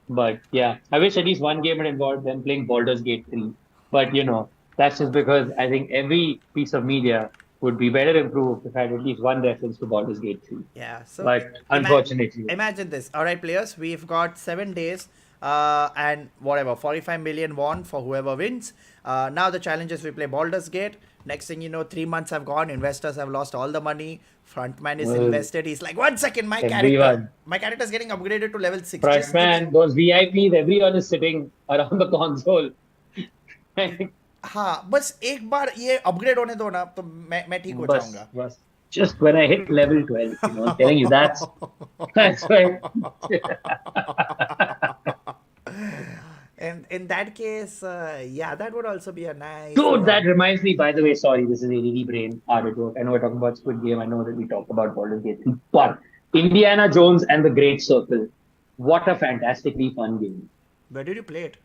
But yeah, I wish at least one game had involved them playing Baldur's Gate 3. But that's just because I think every piece of media would be better improved if I had at least one reference to Baldur's Gate 3. Yeah. So But unfortunately, imagine this. All right, players, we've got 7 days. And whatever, 45 million won for whoever wins. Now the challenge is we play Baldur's Gate. Next thing you know, 3 months have gone. Investors have lost all the money. Frontman is invested. He's like, 1 second, my character's getting upgraded to level 6. Frontman, those VIPs, everyone is sitting around the console. हाँ बस एक बार ये upgrade होने दो ना तो मैं ठीक हो जाऊंगा. बस just when I hit level 12, I'm telling you that's why. And in that case, yeah, that would also be a nice. Dude, that reminds me, by the way, sorry, this is ADD brain hard at work. I know we're talking about Squid Game. I know that we talked about Baldur's Gate 3, but Indiana Jones and the Great Circle. What a fantastically fun game. Where did you play it?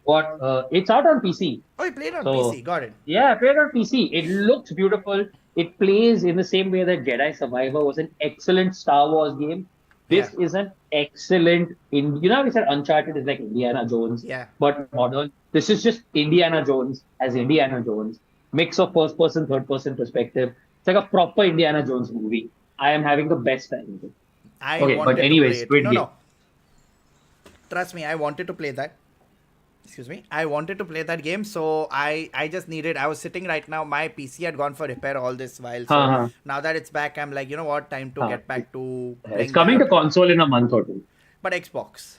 It's out on PC. Oh, you played on PC. Got it. Yeah, I played on PC. It looks beautiful. It plays in the same way that Jedi Survivor was an excellent Star Wars game. This is an excellent, how we said Uncharted is like Indiana Jones, but modern. This is just Indiana Jones as Indiana Jones. Mix of first person, third person perspective. It's like a proper Indiana Jones movie. I am having the best time with it. But anyways, Squid Game. No. Trust me, I wanted to play that. Excuse me. I wanted to play that game, so I just needed. I was sitting right now. My PC had gone for repair all this while. So now that it's back, I'm like, you know what? Time to get back to. It's coming to console in a month or two. But Xbox.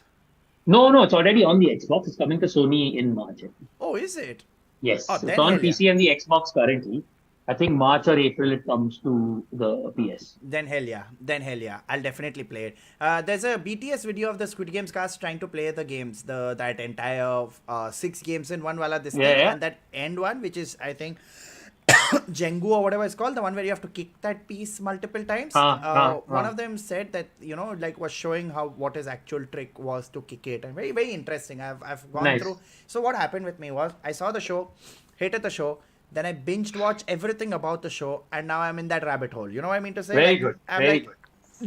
No, it's already on the Xbox. It's coming to Sony in March. Oh, is it? Yes, it's on PC and the Xbox currently. I think March or April it comes to the PS. Then hell yeah. I'll definitely play it. There's a BTS video of the Squid Games cast trying to play the games. That entire 6 games in one wala this thing. And that end one, which is I think Jengu or whatever it's called, the one where you have to kick that piece multiple times. One of them said that, like was showing how what his actual trick was to kick it, and very very interesting. I've gone Nice. through. So what happened with me was I saw the show, hated the show, then I binged watched everything about the show, and now I'm in that rabbit hole. You know what I mean to say? Very Like, good. I'm Very like, good.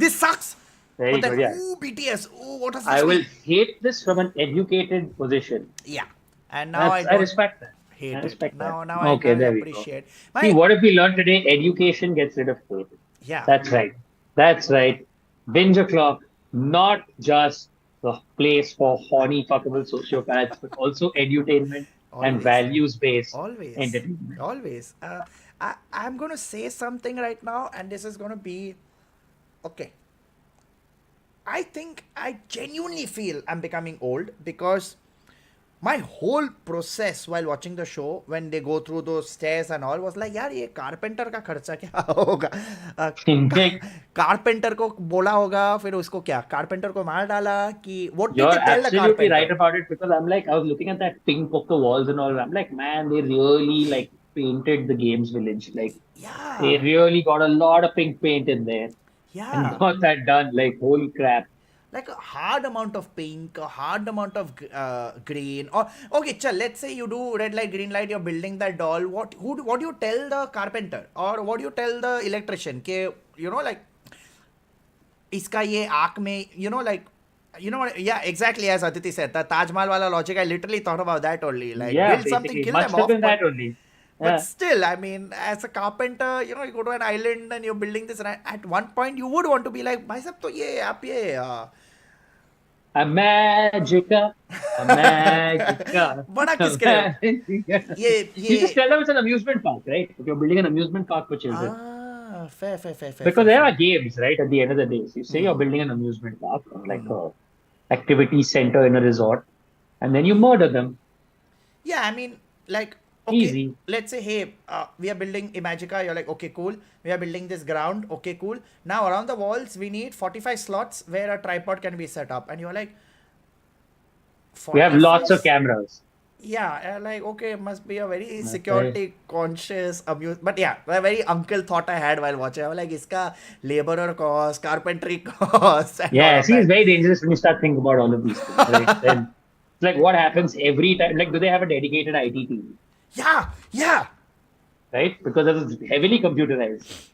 this sucks. Very But then, good. Yeah. ooh, BTS, ooh, what does I this will mean? hate this from an educated position. Yeah. And now I I don't respect that. I hate it. respect that. Now I Okay, there we go. appreciate. See, My, what if we learn today? Education gets rid of hate. yeah. That's right. That's right. Binge-O-Clock, not just the place for horny, fuckable sociopaths, but also edutainment and Always. values-based Always. entertainment. Always. I'm going to say something right now, and this is going to be okay. I think I genuinely feel I'm becoming old because my whole process while watching the show, when they go through those stairs and all, was like, यार ये carpenter का खर्चा क्या होगा? Carpenter को बोला होगा, फिर उसको क्या कारपेंटर को मार डाला कि what did You're they tell the absolutely carpenter? right about it because I'm like, I was looking at that pink poker walls and all. I'm like, man, they really like painted the games village. Like, they Yeah, really got a lot of pink paint in there and yeah. got that done. Like, holy crap. Like a hard amount of pink, a hard amount of green. Or okay, chal, let's say you do red light, green light. You're building that doll. What do you tell the carpenter or what do you tell the electrician? के like इसका ये आँख में like what, yeah, exactly as Aditi said, the Taj Mahal wala logic, I literally thought about that only. Like, Yeah, build something, basically. kill Must them have off, been but that only. but Yeah. still, I mean, as a carpenter, you go to an island and you're building this, and at one point you would want to be like, भाई साहब तो ये आप ये A magica, a magica, बड़ा a किसके लिए magica. ये You just tell them it's an amusement park, right? If you're building an amusement park for children. fair Because there are games, right? At the end of the day. So you say you're Hmm. building an amusement park or like a activity center in a resort, and then you murder them. Yeah, I mean, like, okay, Easy. let's say, hey, we are building Imagica. You're like, okay, cool. We are building this ground. Okay, cool. Now, around the walls, we need 45 slots where a tripod can be set up. And you're like, We have lots of 45? cameras. Yeah, like, okay, must be a very Okay. security conscious but yeah, a very uncle thought I had while watching. I was like, iska laborer cost, carpentry cost, and all Yeah, of see, it's that. very dangerous when you start thinking about all of these things, right? Then it's like what happens every time. Like, do they have a dedicated IT team, Yeah. right? Because it's heavily computerized.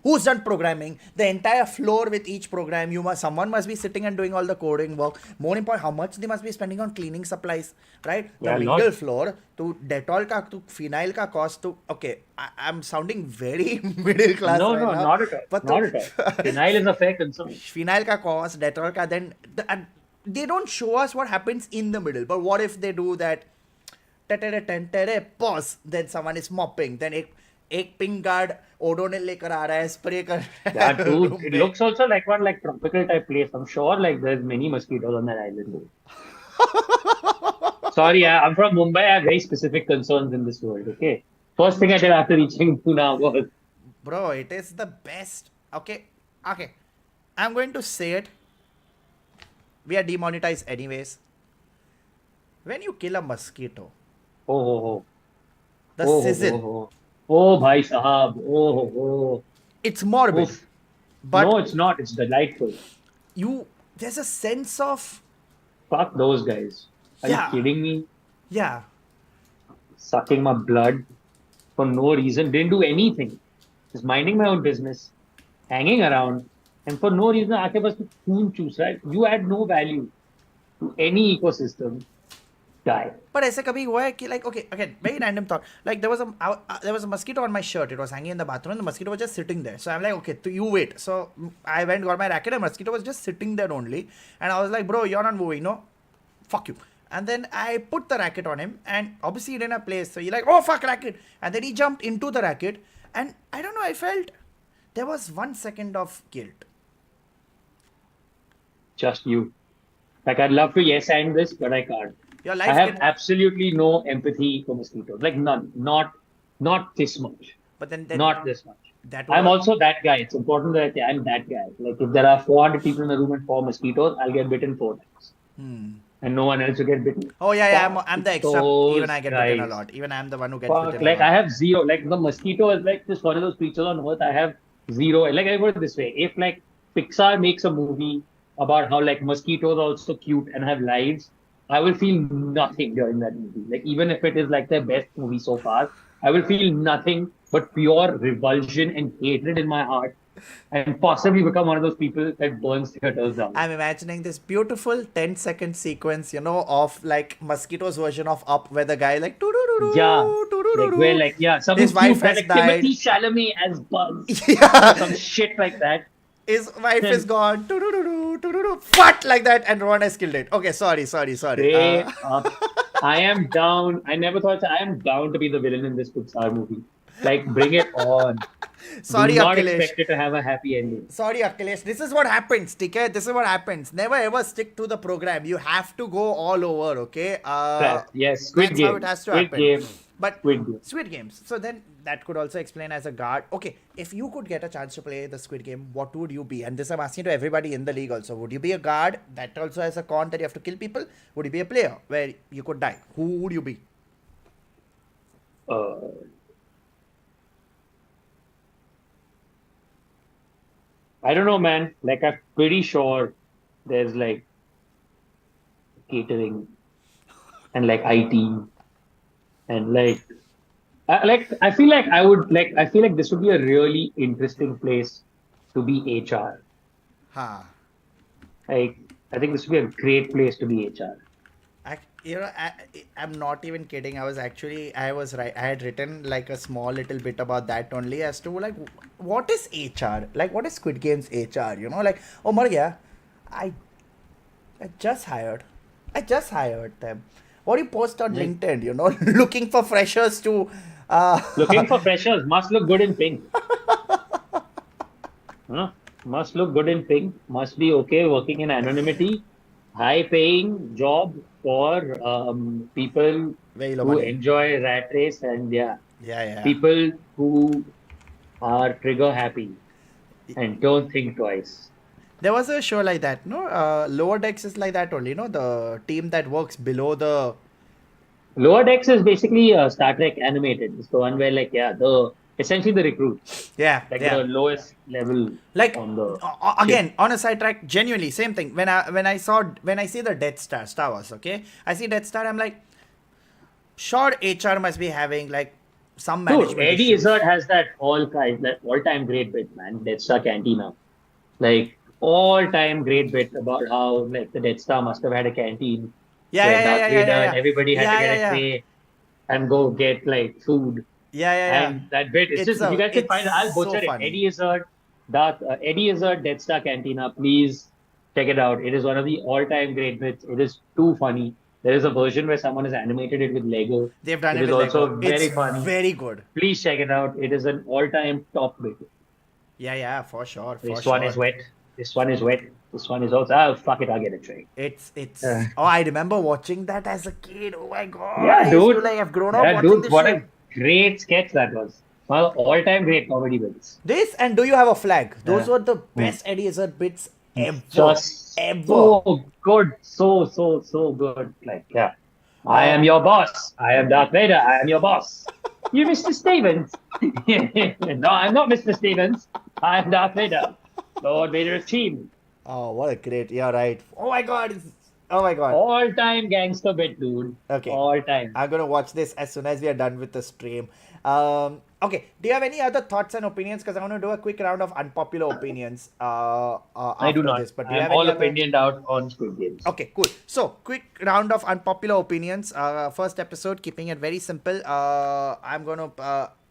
Who's done programming? The entire floor with each program, someone must be sitting and doing all the coding work. More important, how much they must be spending on cleaning supplies, right? The Yeah, a middle lot. floor to Dettol ka, to phenyl ka cost to okay. I'm sounding very middle class No, right no, now. not at all. But Not at all. Phenyl is a fair concern. phenyl ka cost, Dettol ka, then and they don't show us what happens in the middle. But what if they do that? Pause. Then someone is mopping. Then एक pink guard Odonil लेकर आ रहा है spray कर Yeah, dude, it looks also like one like tropical type place. I'm sure like there's many mosquitoes on that island. Sorry, I'm from Mumbai. I have very specific concerns in this world. Okay, first thing I did after reaching Pune was Bro, it is the best. Okay. I'm going to say it. We are demonetized anyways. When you kill a mosquito, oh, the oh, sizzle, oh, bhai sahab, oh. it's morbid. Oof. But No, it's not. It's delightful. there's a sense of, Fuck those guys. Are yeah, you kidding me? yeah. Sucking my blood for no reason. Didn't do anything. Just minding my own business, hanging around, and for no reason, आके बस खून चूस रहा है. You add no value to any ecosystem. Die. But ऐसे कभी हुआ है कि like okay again very random thought like there was a mosquito on my shirt, it was hanging in the bathroom and the mosquito was just sitting there, so I'm like okay so you wait, so I went got my racket and mosquito was just sitting there only, and I was like bro you're not moving, no, fuck you. And then I put the racket on him and obviously he didn't have place, so he like oh fuck racket, and then he jumped into the racket, and I don't know, I felt there was 1 second of guilt. Just you. Like I'd love to yes and this, but I can't. Your I life have can, absolutely no empathy for mosquitoes. Like none. Not this much. but then Not this much. that I'm was also that guy. It's important that I'm that guy. Like if there are 400 people in the room and 4 mosquitoes, I'll get bitten 4 times. and no one else will get bitten. Oh yeah, yeah. Fuck I'm the extra. Even those I get bitten a guys. lot. Even I'm the one who gets Fuck, bitten a like lot. I have zero. Like the mosquito is like just one of those creatures on earth. I have zero. Like I put it this way: if like Pixar makes a movie about how like mosquitoes are also cute and have lives, I will feel nothing during that movie. Like even if it is like their best movie so far, I will feel nothing but pure revulsion and hatred in my heart, and possibly become one of those people that burns theaters down. I'm imagining this beautiful 10-second sequence, of like mosquitoes version of Up, where the guy like Yeah, "Doo-doo-doo-doo, like where doo-doo-doo-doo." like yeah, His someone wife cute that has like Timothy died. Chalamet as Buzz or Yeah, some shit like that. his wife is Then gone. Doo-doo-doo-doo, doo-doo-doo. What like that? And Rohan has killed it. Okay, sorry, sorry, sorry. straight up, I am down. I never thought I am down to be the villain in this Pixar movie. Like, bring it on. Do Sorry, not Akhilesh. expect it to have a happy ending. Sorry, Akhilesh. This is what happens, okay? This is what happens. Never ever stick to the program. You have to go all over, okay? Fact. Yes, Squid That's how it Game. has to Squid happen. Game. But Squid Game. Squid Games. So then that could also explain as a guard. Okay, if you could get a chance to play the Squid Game, what would you be? And this I'm asking to everybody in the league also. Would you be a guard that also has a con that you have to kill people? Would you be a player where you could die? Who would you be? Uh, I don't know, man. Like, I'm pretty sure there's like catering and like IT and like I feel like I feel like this would be a really interesting place to be HR. Huh. Like I think this would be a great place to be HR. I'm not even kidding. I was right. I had written like a small little bit about that only as to like, what is HR? Like, what is Squid Game's HR? Like, oh, mar gaya. I, I just hired. I just hired them. What do you post on Like LinkedIn? Looking for freshers to, uh, looking for freshers must look good in pink. Huh? Must look good in pink. Must be okay working in anonymity. High paying job for people very low who money. enjoy rat race and yeah, Yeah, yeah. people who are trigger happy and don't think twice. There was a show like that, no? Lower Decks is like that only, no? The team that works below the. Lower Decks is basically Star Trek animated. It's the one where like yeah, the essentially the recruits, Yeah, like yeah. the lowest level Like on the ship. again on a sidetrack, genuinely same thing. When I see the Death Star, Star Wars, okay, I see Death Star. I'm like, sure, HR must be having like some Dude, management Eddie issues. Izzard has that all time great bit, man. Death Star Cantina. Like all time great bit about how like the Death Star must have had a canteen Yeah, where yeah, yeah, Darth yeah, yeah, Vader yeah, and yeah, everybody had to yeah, get yeah, a yeah, tray and go get like food. yeah, yeah, yeah. And that bit, it's It's just if you a, guys can it's find it, I'll so butcher it. funny. Eddie Izzard, Death Star Cantina. Please check it out. It is one of the all-time great bits. It is too funny. There is a version where someone has animated it with Lego. They've done It it is with Lego. also It's very funny. very good. Please check it out. It is an all-time top bit. Yeah, yeah, for sure, for This one is sure. wet. This one is wet. This one is also. Oh fuck it! I'll get a tray. It's. Oh, I remember watching that as a kid. Oh my god, Yeah, I used to dude. like. I've grown up Yeah, watching dude. this What shit. a great sketch that was. One of the all-time great comedy bits. This and Do You Have a Flag? Those Yeah. were the Hmm. best Eddie Izzard bits ever. Just Ever. so good. So good. Like, yeah. I am Uh, your boss. I am Darth Vader. I am your boss. You Mr. Stevens. No, I'm not Mr. Stevens. I'm Darth Vader. Lord Vader is team. oh, what a great. Yeah, right. Oh my god. Oh my god. All-time gangster bit, dude. Okay. All time. I'm gonna watch this as soon as we are done with the stream. Okay. Do you have any other thoughts and opinions? Because I want to do a quick round of unpopular opinions I do after not. this. But do you I'm have all any other? opinioned out on Squid Games. Okay, cool. So, quick round of unpopular opinions. First episode, keeping it very simple. I'm gonna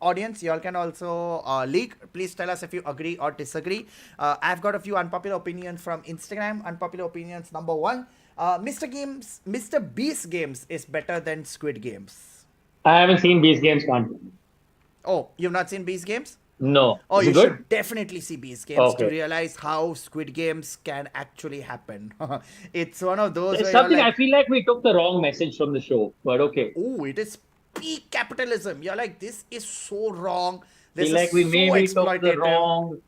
audience, y'all can also leak. Please tell us if you agree or disagree. I've got a few unpopular opinions from Instagram. Unpopular opinions number one: Mr. Beast Games is better than Squid Games. I haven't seen Beast Games content. Oh, you've not seen Beast Games? No. Oh, Is you it good? should definitely see Beast Games to Okay. realize how Squid Games can actually happen. It's one of those It's where you're something I like, feel like we took the wrong message from the show, but okay. oh, it is peak capitalism. You're like, this is so wrong. This Feel is like we so maybe took the exploitative.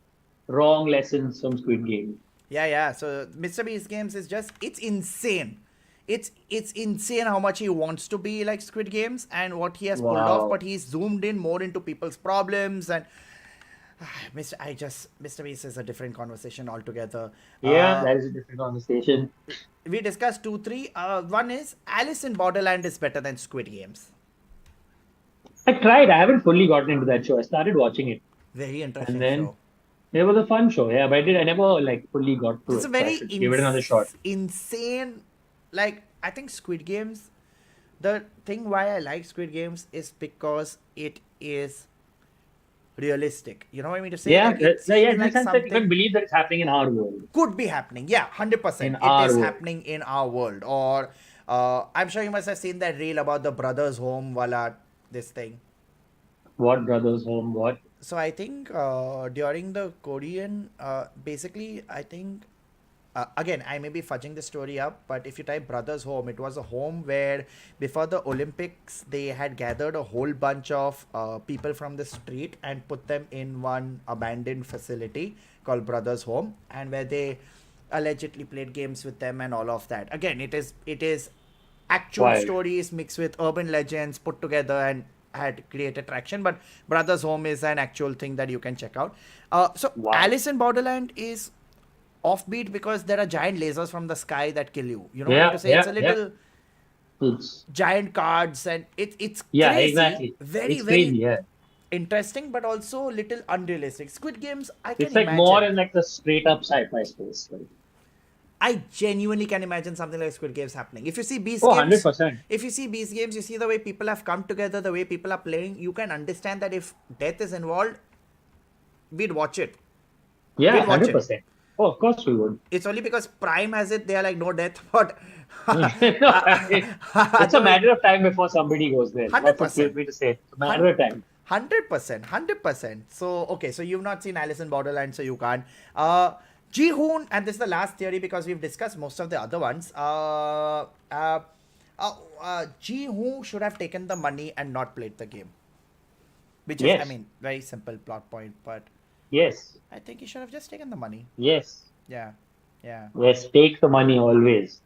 wrong lessons from Squid Game. Yeah, yeah. So Mr. Beast Games is just, it's insane. it's insane how much he wants to be like Squid Games and what he has pulled off, but Wow. he's zoomed in more into people's problems and Mr. Beast is a different conversation altogether. Yeah, that is a different conversation. We discussed two, three. One is Alice in Borderland is better than Squid Games. I tried. I haven't fully gotten into that show. I started watching it, Very and interesting then show. it was a fun show. Yeah, but I never like fully got to It's a it. So I very should give it another shot. insane. Like I think Squid Games. The thing why I like Squid Games is because it is realistic. You know what I mean to say? Yeah, Like it yeah. seems In the like sense that you can something believe that it's happening in our world. could be happening. Yeah, In 100%. It our is world. happening in our world. Or I'm sure you must have seen that reel about the brothers' home, wala this thing. What brothers home? What? So I think during the Korean, basically, I think again I may be fudging the story up, but if you type brothers home, it was a home where before the Olympics they had gathered a whole bunch of people from the street and put them in one abandoned facility called brothers home, and where they allegedly played games with them and all of that. Again, it is actual Wild. stories mixed with urban legends put together and had created traction. But Brothers Home is an actual thing that you can check out. So Wow. Alice in Borderland is offbeat because there are giant lasers from the sky that kill you. You know what I mean Yeah, to say? It's yeah, a yeah. little It's giant cards and it's yeah, crazy, exactly. very It's crazy. very Yeah, interesting, but also little unrealistic. Squid Games, I can it's like more imagine. in like the straight up sci-fi space. Like, I genuinely can imagine something like Squid Games happening. If you see Beast oh, Games, 100%. if you see Beast Games, you see the way people have come together, the way people are playing. You can understand that if death is involved, we'd watch it. Yeah, We'd watch it. 100%. Oh, of course we would. It's only because Prime has it. They are like no death, but No, it's a other matter of time before somebody goes there. hundred That's what kills percent, me to say. It's a matter of time. 100%, 100%. So okay, so you've not seen Alice in Borderland, so you can't. Ji Hoon, and this is the last theory because we've discussed most of the other ones. Ji Hoon should have taken the money and not played the game, which is, I Yes, mean, very simple plot point, but yes, I think he should have just taken the money. yes. Yeah, yeah. Yes, take the money always.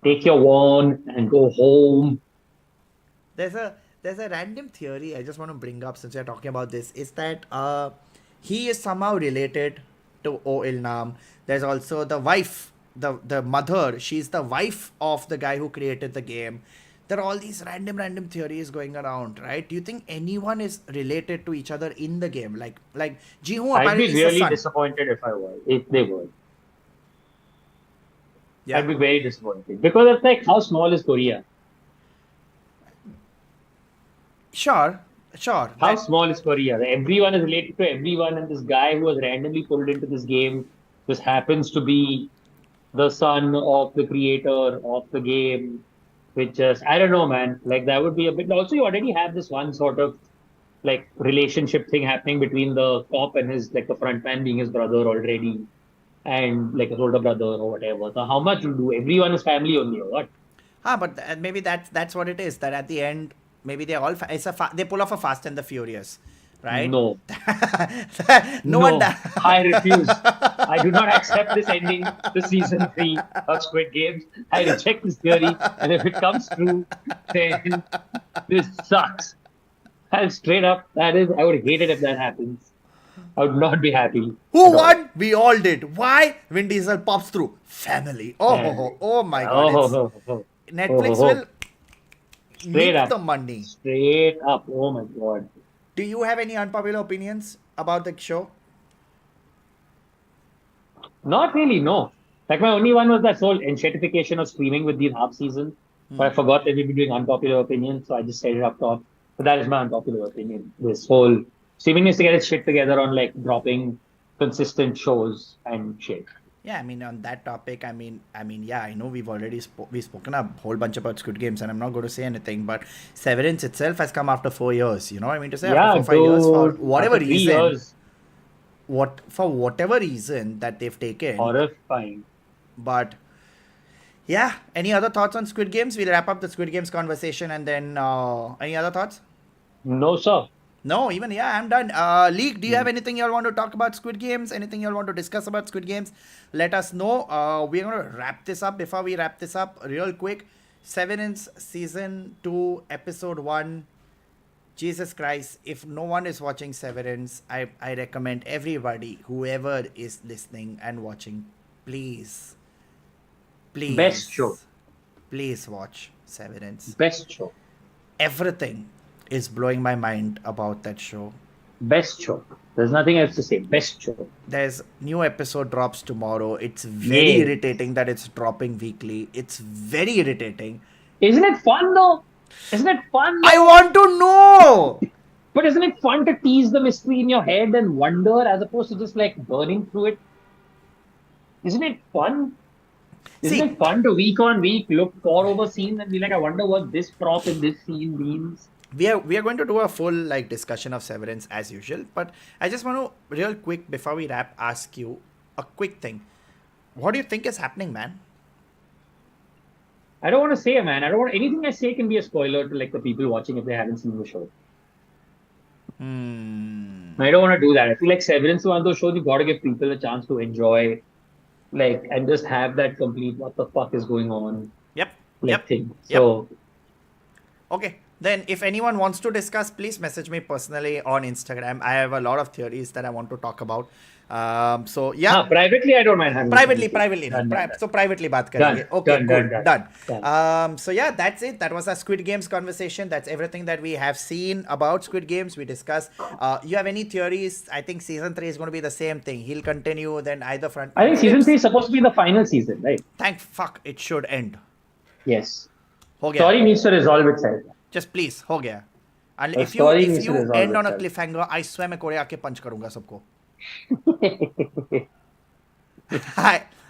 Take your wand and go home. There's a there's a random theory I just want to bring up since we're talking about this is that he is somehow related to O Ilnam. There's also the wife, the mother. She's the wife of the guy who created the game. There are all these random theories going around, right? Do you think anyone is related to each other in the game? Like Jihoon I'd be apparently is the really son. disappointed if I were, if they were. Yeah. I'd be very disappointed because it's like how small is Korea? Sure, sure. How That small is Korea? Everyone is related to everyone, and this guy who was randomly pulled into this game just happens to be the son of the creator of the game. Which just, I don't know, man. Like that would be a bit. Also, you already have this one sort of like relationship thing happening between the cop and his like the front man being his brother already, and like his older brother or whatever. So how much you do? Everyone is family only, or what? but maybe that's what it is. That at the end, maybe they all they pull off a Fast and the Furious, right? No, No one. no, I refuse. I do not accept this ending to season three of Squid Games. I reject this theory, and if it comes true, then this sucks. And straight up, that is, I would hate it if that happens. I would not be happy Who at all. won? We all did. Why? Vin Diesel pops through. Family. Oh, ho, And ho. Oh my God. oh, It's oh, oh, oh, oh, Netflix oh, oh. will Straight mint up, the money. straight up. Oh my God. Do you have any unpopular opinions about the show? Not really, no. Like my only one was that whole enshittification of streaming with these half seasons. But I forgot that we'd be doing unpopular opinions, so I just said it up top. But that is my unpopular opinion. This whole streaming needs to get its shit together on like dropping consistent shows and shit. Yeah, I mean on that topic, yeah, I know we've already we've spoken a whole bunch about Squid Games, and I'm not going to say anything. But Severance itself has come after 4 years. You know what I mean to say? After Yeah, 4 5 years, for dude. whatever After three reason, years, whatever reason that they've taken. horrifying. But yeah, any other thoughts on Squid Games? We'll wrap up the Squid Games conversation, and then any other thoughts? No, sir. No, even yeah, I'm done. League, do you have anything you all want to talk about Squid Games? Anything you all want to discuss about Squid Games? Let us know. We're gonna wrap this up. Before we wrap this up, real quick, Severance season 2, episode 1. Jesus Christ! If no one is watching Severance, I recommend everybody, whoever is listening and watching, please, Best show. please, please watch Severance. Best show. Everything is blowing my mind about that show. Best show. There's nothing else to say. Best show. There's new episode drops tomorrow. It's very Yeah. irritating that it's dropping weekly. It's very irritating. Isn't it fun though? Isn't it fun? I want to know. But isn't it fun to tease the mystery in your head and wonder as opposed to just like burning through it? Isn't it fun? Isn't See, it fun to week on week look for over scenes and be like, I wonder what this prop in this scene means? we are going to do a full like discussion of Severance as usual, but I just want to real quick before we wrap ask you a quick thing. What do you think is happening, man? I don't want to say, man. I don't want anything I say can be a spoiler to like the people watching if they haven't seen the show. I don't want to do that. I feel like Severance is one of those shows you got to give people a chance to enjoy, like, and just have that complete what the fuck is going on Yep. like Yep. thing. So Okay. Then if anyone wants to discuss, please message me personally on Instagram. I have a lot of theories that I want to talk about. So yeah. privately, I don't mind having Privately, no. Done, done, So privately baat done. karenge. Okay, Done, cool, done. done. So yeah, that's it. That was our Squid Games conversation. That's everything that we have seen about Squid Games. We discussed. You have any theories? I think season 3 is going to be the same thing. He'll continue. Then either front. I think season 3 is supposed to be the final season, right? Thank fuck, it should end. Yes. Ho gaya. Story needs to resolve itself. Just please, ho gaya. And The if story you needs to resolve end on a itself. cliffhanger, I swear मैं कोड़े आके punch करूँगा सबको.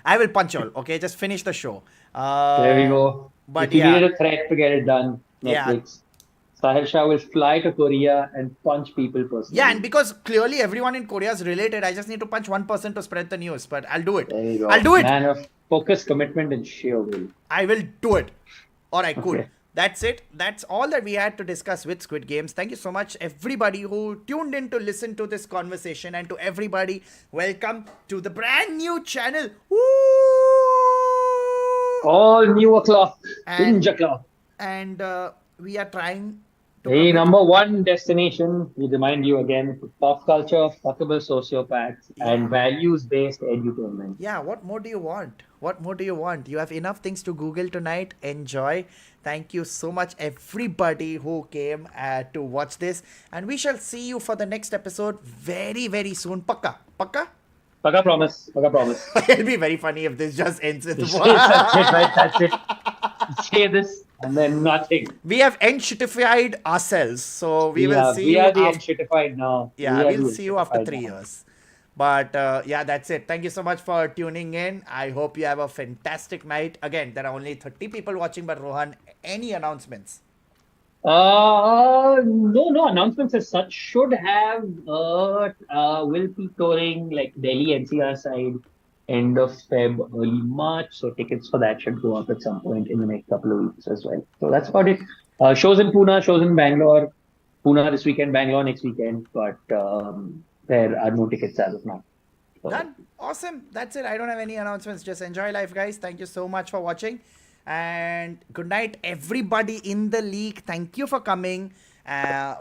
I will punch all. Okay, just finish the show. There we go. But if you yeah. needed a threat to get it done, Yeah. Netflix. Sahil Shah will fly to Korea and punch people personally. Yeah, and because clearly everyone in Korea is related, I just need to punch one person to spread the news. But I'll do it. There you go. I'll do it. Man of focus, commitment, and sheer will. I will do it. All right, cool. Okay. That's it. That's all that we had to discuss with Squid Games. Thank you so much, everybody who tuned in to listen to this conversation, and to everybody, welcome to the brand new channel. Woo! All new o'clock. And- Binge-O-Clock. And we are trying to. The number one destination, we remind you again, for pop culture, fuckable sociopaths, and values-based edutainment. Yeah, what more do you want? What more do you want? You have enough things to Google tonight. Enjoy. Thank you so much, everybody who came to watch this. And we shall see you for the next episode very, very soon. Pakka. Pakka? Paka promise. Paka promise. It'll be very funny if this just ends with That's it, right? That's it. Say this and then nothing. We have enshittified ourselves. So we will see we you are the after. enshittified now. Yeah, We are we'll the see you after enshittified 3 now. years. But yeah, that's it. Thank you so much for tuning in. I hope you have a fantastic night. Again, there are only 30 people watching, but Rohan, any announcements? No announcements as such. Should have will be touring like Delhi NCR side end of Feb, early March. So tickets for that should go up at some point in the next couple of weeks as well. So that's about it. Shows in Pune, shows in Bangalore. Pune this weekend, Bangalore next weekend. But there are no tickets as of now. So, Done. Awesome. That's it. I don't have any announcements. Just enjoy life, guys. Thank you so much for watching. And good night, everybody in the league. Thank you for coming.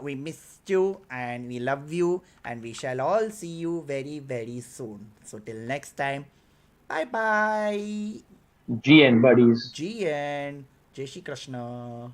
We missed you and we love you. And we shall all see you very, very soon. So till next time, bye-bye. GN buddies. GN. Jai Shri Krishna.